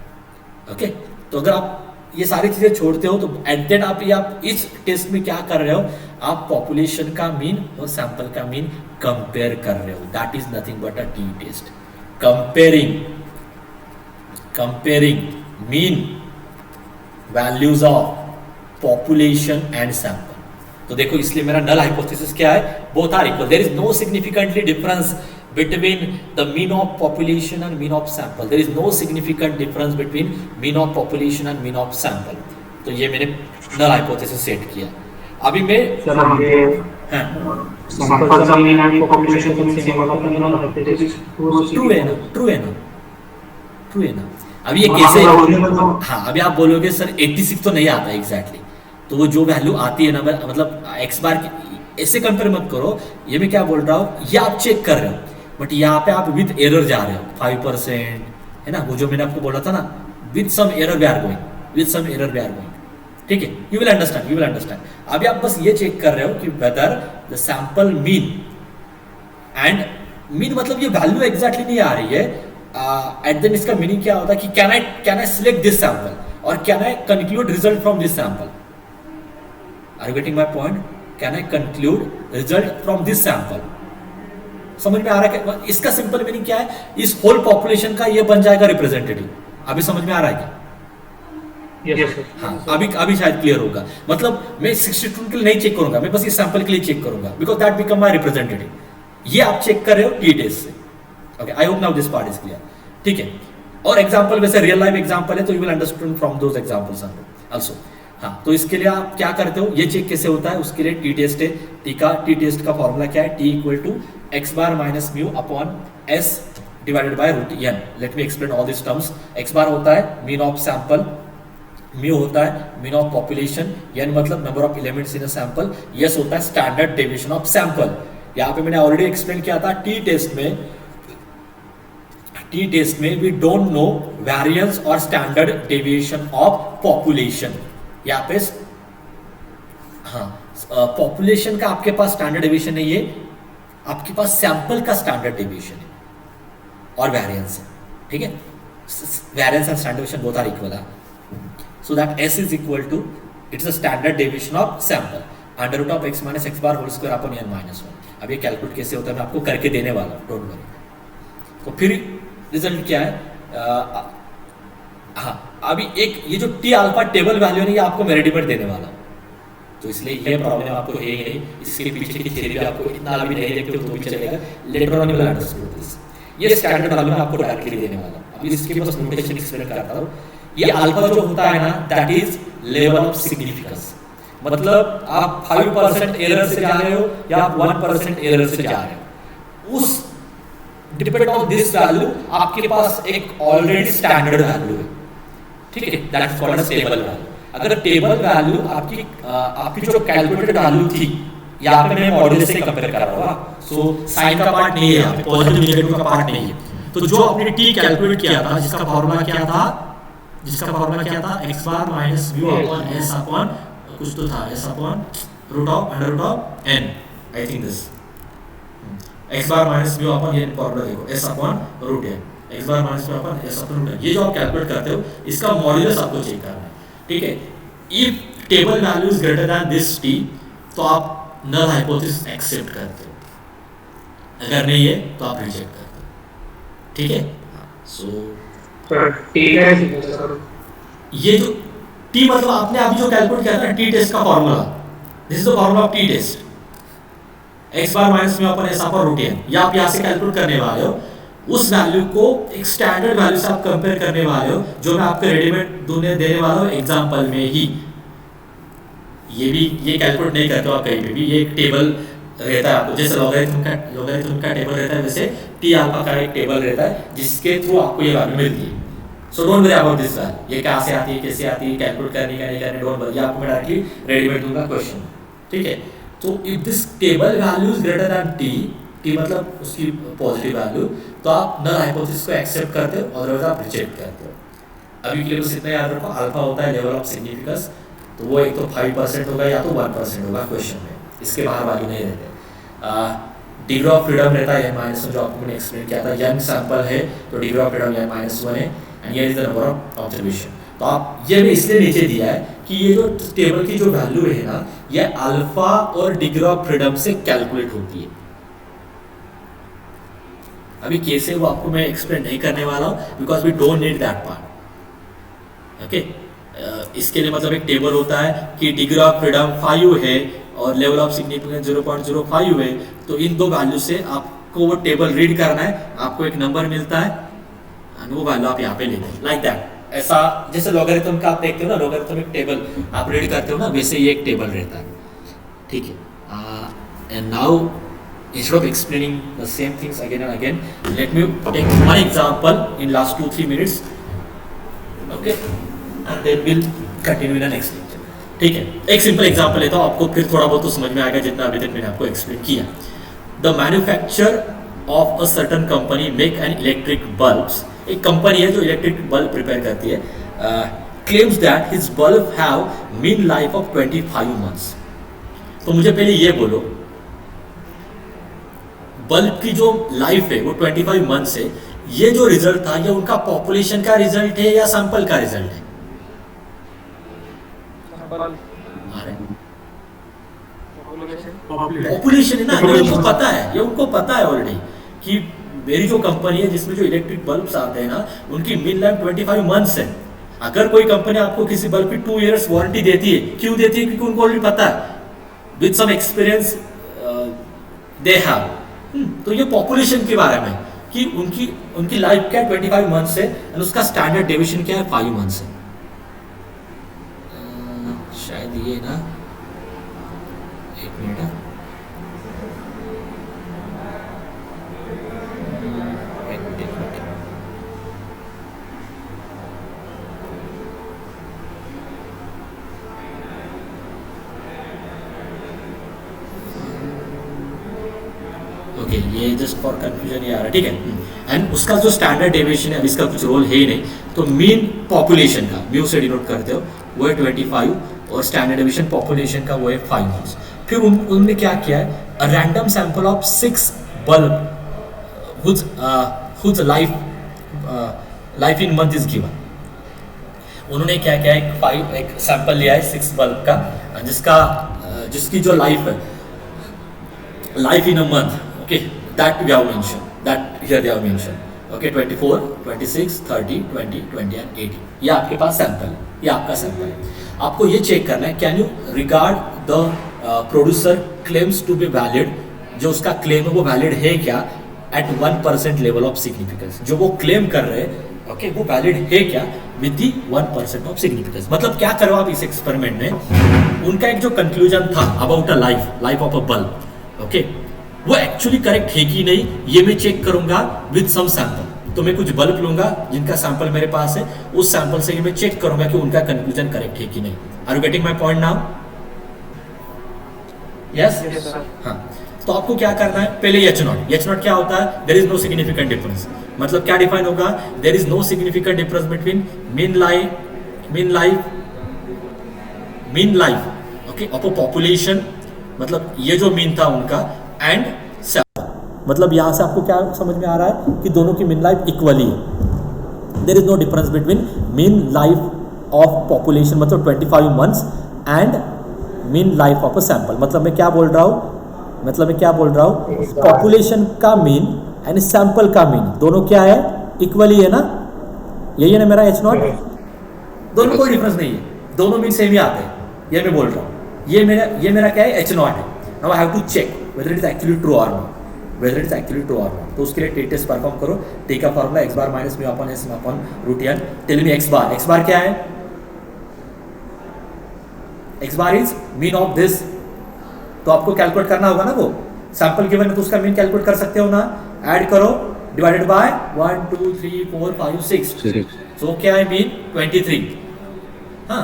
ओके, तो अगर आप ये सारी चीजें छोड़ते हो तो एट दैट आप इस टेस्ट में क्या कर रहे हो, आप पॉपुलेशन का मीन और सैंपल का मीन कंपेयर कर रहे हो. That is nothing but a T test. Comparing mean values of population and sample. तो देखो, इसलिए मेरा नल हाइपोथेसिस क्या है, both are equal. There is no significantly difference between the mean of population and mean of sample. There is no significant difference between mean of population and mean of sample. तो ये मैंने null hypothesis set किया. अभी मैं sample का mean and population का mean same होगा, तो null hypothesis true है ना. अभी ये कैसे, हाँ, अभी आप बोलोगे सर 86 तो नहीं आता एग्जैक्टली, तो वो जो वैल्यू आती है ना, मतलब एक्स बार की ऐसे कंपेयर मत करो, ये मैं क्या बोल रहा हूँ, ये आप चेक कर रहे हो, बट यहाँ पे आप विद एरर जा रहे हो 5%, है ना, वो जो मैंने आपको बोला था ना, with some error we are going, with some error we are going, ठीक है, you will understand, you will understand. अभी आप बस ये चेक कर रहे हो कि whether the sample mean, and mean मतलब ये वैल्यू एग्जैक्टली नहीं आ रही है, एट देन इसका मीनिंग क्या होता है कि can I select this sample और can I conclude result from this sample, are you getting my point, can I conclude result from this sample, समझ में आ रहा है क्या? इसका सिंपल मीनिंग क्या है, इस होल पॉपुलेशन का ये बन जाएगा रिप्रेजेंटेटिव, अभी समझ में आ रहा है क्या? Yes, sir. हाँ, अभी शायद क्लियर होगा, मतलब मैं 62 के लिए नहीं चेक करूंगा, मैं बस इस सैंपल के लिए चेक करूंगा, because that become my representative, ये आप चेक कर रहे हो टी टेस्ट से, okay, I hope now this part is clear, ठीक है। और एग्जांपल वैसे रियल लाइफ एग्जांपल है, तो you will understand from those examples also. हाँ, तो इसके लिए आप क्या करते हो, ये चेक कैसे होता है, उसके लिए टी टेस्ट है, टी टेस्ट का फॉर्मूला क्या है, T equal to X bar minus mu upon S divided by root N. Let me explain all this terms. X bar होता है मीन ऑफ सैंपल, म्यू होता है मीन ऑफ पॉपुलेशन, एन मतलब number of elements in a sample, S होता है standard deviation of sample. यहाँ पे मैंने ऑलरेडी एक्सप्लेन किया था, टी टेस्ट में वी डोंट नो वेरिएंस और स्टैंडर्ड डेविएशन ऑफ पॉपुलेशन। यहाँ पे हाँ, पॉपुलेशन का आपके पास स्टैंडर्ड डेविएशन नहीं है, आपके पास सैंपल का स्टैंडर्ड डेविएशन है और वेरिएंस है, ठीक है, variance and standard deviation both are equal है, so that s is equal to, it's a standard deviation of sample, under root of x minus x bar whole square upon n minus 1। अब ये calculate कैसे होता है मैं आपको करके देने वाला हूँ, डोंट वरी। तो फिर रिजल्ट क्या है, हाँ, अभी एक ये जो टी अल्फा टेबल वैल्यू है, ये आपको मैं रेडीमेड देने वाला हूँ, तो इसलिए ये प्रॉब्लम आपको है ही नहीं, इसके पीछे की थ्योरी भी आपको इतना भी नहीं देखते हो तो भी चलेगा, later on you will understand this. ये स्टैंडर्ड वैल्यू मैं आपको डायरेक्टली देने वाला हूँ। अभी इसके बस नोटेशन एक्सप्लेन करता हूँ। ये अल्फा जो होता है ना, that is level of significance, मतलब आप 5% एरर से जा रहे हो या आप 1% एरर से जा रहे हो, उस डिपेंड ऑन दिस वैल्यू आपके पास एक ऑलरेडी स्टैंडर्ड वैल्यू है, ठीक है, that is called a table value. अगर टेबल वैल्यू आपकी जो कैलकुलेटेड वैल्यू थी, यहाँ पे मैं मॉड्यूलस से कंपेयर कर रहा हूँ, सो साइन का पार्ट नहीं है यहाँ पे, पॉजिटिव नेगेटिव का पार्ट नहीं है। तो जो आपने टी कैलकुलेट किया था, जिसका फॉर्मूला क्या था, X bar minus mu upon S upon कुछ तो था, S upon root of under root of N, I think this X bar minus mu upon N, formula देखो, S upon root N, X bar minus mu upon S upon root N. ये जो आप calculate करते हो, इसका modulus आपको check करना है, ठीक है। If table value is greater then this T, तो आप नल हाइपोथेसिस एक्सेप्ट करते हो, अगर नहीं है तो आप रिजेक्ट करते हो, ठीक है। सो ये जो टी मतलब आपने अभी जो कैलकुलेट किया था टी टेस्ट का formula, this is the formula of T test, x bar minus में अपन ऐसा पर रूट एन, ये आप यहाँ से कैलकुलेट करने वाले हो, उस वैल्यू को एक स्टैंडर्ड वैल्यू से आप कंपेयर करने वाले हो, जो मैं आपको रेडीमेड देने वाला हूँ एग्जांपल में ही। ये कैलकुलेट नहीं करते हो आप कहीं पे भी, ये एक टेबल रहता है आपको, जैसे लॉगरिथम का टेबल रहता है, वैसे टी अल्फा का एक टेबल रहता है, जिसके थ्रू आपको ये वैल्यू मिलती है। सो don't worry about this value, ये कहाँ से आती है, कैसे आती है, कैलकुलेट करनी का नहीं करनी, डोंट वरी, आपको मैं डायरेक्टली रेडीमेड दूंगा क्वेश्चन, ठीक है। तो if this table value is greater then T मतलब उसकी पॉजिटिव वैल्यू, तो आप नल हाइपोथेसिस को एक्सेप्ट करते हो, अदरवाइज आप रिजेक्ट करते हो। अभी के लिए बस इतना याद रखो, अल्फा होता है लेवल ऑफ सिग्निफिकेंस, तो वो एक तो 5% होगा या तो 1% होगा क्वेश्चन में, इसके बाहर वैल्यू नहीं रहते। डिग्री ऑफ फ्रीडम रहता है n-1, जो आपको मैंने एक्सप्लेन किया था, यंग सैंपल है तो डिग्री ऑफ फ्रीडम n-1 है, and here is the number of observation. तो आप ये भी इसलिए नीचे दिया है कि ये जो टेबल की जो वैल्यू है ना, ये अल्फा और डिग्री ऑफ फ्रीडम से कैलकुलेट होती है। अभी कैसे वो आपको मैं एक्सप्लेन नहीं करने वाला हूँ, because we don't need that part, okay. इसके लिए मतलब एक टेबल होता है कि डिग्री ऑफ फ्रीडम 5 है और लेवल ऑफ सिग्निफिकेंस 0.05 है, तो इन दो वैल्यू से आपको वो टेबल रीड करना है, आपको एक नंबर मिलता है और वो वैल्यू आप यहाँ पे लेते हैं, लाइक दैट। ऐसा जैसे लॉगरिथम का आप देखते हो ना, लॉगरिथम एक टेबल आप रीड करते हो ना, वैसे ये एक टेबल रहता है, ठीक है। And now instead of explaining the same things again and again, let me take one example in last 2-3 minutes, okay, and then we'll continue in the next lecture, ठीक है, एक सिंपल एग्जांपल लेता हूँ, आपको फिर थोड़ा बहुत तो समझ में आएगा जितना अभी तक मैंने आपको एक्सप्लेन किया। The manufacture of a certain company make an electric bulbs, एक कंपनी है जो इलेक्ट्रिक बल्ब प्रिपेयर करती है, claims that his bulb have mean life of 25 months. तो मुझे पहले ये बोलो, बल्ब की जो लाइफ है वो 25 मंथ्स है, ये जो रिजल्ट था ये उनका पॉपुलेशन का रिजल्ट है या सैंपल का रिजल्ट है? पॉपुलेशन है ना, ये उनको पता है, ये उनको पता है ऑलरेडी कि मेरी जो कंपनी है जिसमें जो इलेक्ट्रिक बल्ब्स आते हैं ना, उनकी मीन लाइफ 25 मंथ्स है। अगर कोई कंपनी आपको किसी बल्ब की 2 इयर्स वारंटी देती है, क्यों देती है? क्योंकि उनको ऑलरेडी पता है, with some experience they have. तो ये पॉपुलेशन के बारे में कि उनकी लाइफ क्या 25 मंथ्स है, और उसका स्टैंडर्ड डेविएशन क्या है 5 मंथ्स है। शायद ये ना, एक मिनट, ओके, ये जस्ट फॉर कंफ्यूजन ये आ रहा है, ठीक है। एंड उसका जो स्टैंडर्ड डेविएशन है, अब इसका कुछ रोल है ही नहीं, तो मीन पॉपुलेशन का म्यू से डिनोट करते हो, वो है 25, और स्टैंडर्ड डेविएशन पॉपुलेशन का वो है 5 मंथ्स। फिर उन्होंने क्या किया है, a random sample of 6 bulb whose life in month is given. उन्होंने क्या किया, एक सैंपल लिया है 6 बल्ब का, जिसकी जो लाइफ है, life in a month, okay, that we have mentioned, that here they have mentioned, okay, 24, 26, 30, 20, 20 and 80, ये आपके पास सैंपल है, ये आपका सैंपल है। आपको ये चेक करना है, can you regard the producer claims to be valid, जो उसका क्लेम है वो वैलिड है क्या एट 1% लेवल ऑफ सिग्निफिकेंस, जो वो क्लेम कर रहे हैं, ओके, वो वैलिड है क्या विद दी 1% ऑफ सिग्निफिकेंस। मतलब क्या करो आप इस एक्सपेरिमेंट में, उनका एक जो कंक्लूजन था about a life of a bulb, okay, वो एक्चुअली करेक्ट है कि नहीं, ये मैं चेक करूंगा विद सम सैंपल। तो मैं कुछ बल्ब लूंगा जिनका सैंपल मेरे पास है, उस सैंपल से मैं चेक करूंगा कि उनका कंक्लूजन करेक्ट है कि नहीं। Are you getting my point now? Yes, हाँ। तो आपको क्या करना है, पहले एच नॉट क्या होता है, there is no significant difference. मतलब क्या डिफाइन होगा, there is no significant difference between mean life okay of a population, मतलब ये जो मीन था उनका, एंड सैंपल। मतलब यहां से आपको क्या समझ में आ रहा है कि दोनों की मीन लाइफ इक्वली है, there is no difference between mean life of population मतलब 25 months and mean life of a sample. मतलब मैं क्या बोल रहा हूँ, पॉपुलेशन का मीन एंड सैंपल का मीन दोनों क्या है, इक्वली है ना, यही है ना मेरा एच नॉट, दोनों कोई डिफरेंस नहीं है, दोनों मीन सेम ही आते हैं, ये मैं बोल रहा हूँ। ये मेरा क्या है, एच नॉट है। Now I have to check whether it is actually true or not, तो उसके लिए टेस्ट परफॉर्म करो। टी का formula x bar minus mu upon S upon root n। Tell me x bar क्या है, x bar is mean of this, तो आपको calculate करना होगा ना, वो सैंपल गिवन है तो उसका मीन कैलकुलेट कर सकते हो ना, ऐड करो, डिवाइडेड बाय 1 2 3 4 5 6, सो क्या है मीन 23। हाँ,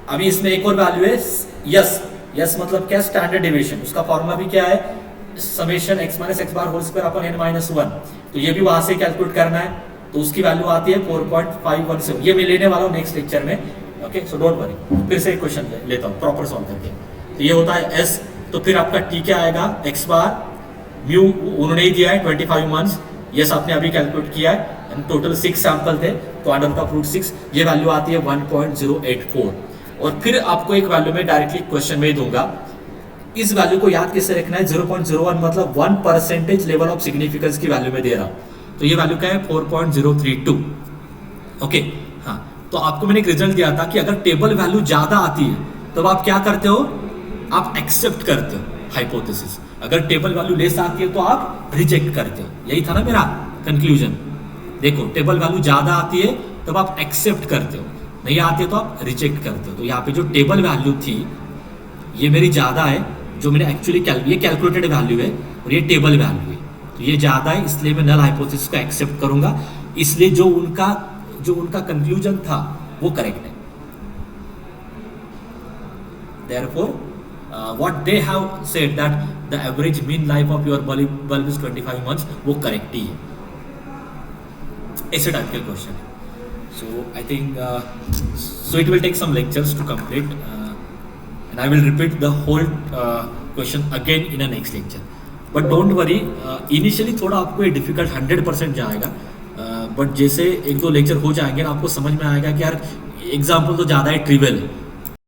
अभी इसमें एक और वैल्यू है यस मतलब क्या, स्टैंडर्ड डेविएशन, उसका फॉर्मूला भी क्या है, summation x minus x bar whole square upon n minus 1, तो ये भी वहां से कैलकुलेट करना है, तो उसकी वैल्यू आती है 4.517। ये मैं लेने वाला हूँ नेक्स्ट लेक्चर में, ओके, सो डोंट वरी। फिर से एक क्वेश्चन लेता हूँ प्रॉपर सॉल्व करके। तो ये होता है s, तो फिर आपका t क्या आएगा, x बार म्यू उन्होंने ही दिया है 25 मंथ्स, यस आपने अभी कैलकुलेट किया है, टोटल 6 सैंपल थे, तो अंडर का रूट 6, ये वैल्यू आती है 1.084। और फिर आपको एक वैल्यू में डायरेक्टली क्वेश्चन में ही दूंगा, इस वैल्यू को याद किससे रखना है, 0.01 मतलब 1% लेवल ऑफ सिग्निफिकेंस की वैल्यू में दे रहा हूं, तो ये वैल्यू क्या है 4.032, ओके। हाँ, तो आपको मैंने एक रिजल्ट दिया था कि अगर टेबल वैल्यू ज्यादा आती है तब तो आप क्या करते हो, आप एक्सेप्ट करते हो हाइपोथेसिस, अगर टेबल वैल्यू लेस आती है तो आप रिजेक्ट करते हो, यही था ना मेरा कंक्लूजन। देखो, टेबल वैल्यू ज्यादा आती है तब आप एक्सेप्ट करते हो, नहीं आती है तो आप रिजेक्ट करते हो। तो यहाँ पे जो टेबल वैल्यू थी ये मेरी ज़्यादा है, जो मैंने एक्चुअली ये कैलकुलेटेड वैल्यू है और ये टेबल वैल्यू है, तो ये ज़्यादा है, इसलिए मैं नल हाइपोथेसिस को एक्सेप्ट करूंगा, इसलिए जो उनका कंक्लूजन था वो करेक्ट है। Therefore, what they have said that the average mean life of your bulb is 25 months, वो correct ही है. ऐसे टाइप के क्वेश्चन है. So I think so it will take some lectures to complete, and I will repeat the whole question again in a next lecture. But don't worry, initially थोड़ा आपको ये difficult 100% जाएगा, but जैसे एक दो lecture हो जाएंगे ना आपको समझ में आएगा कि यार एग्जाम्पल तो ज़्यादा ही ट्रिवियल है,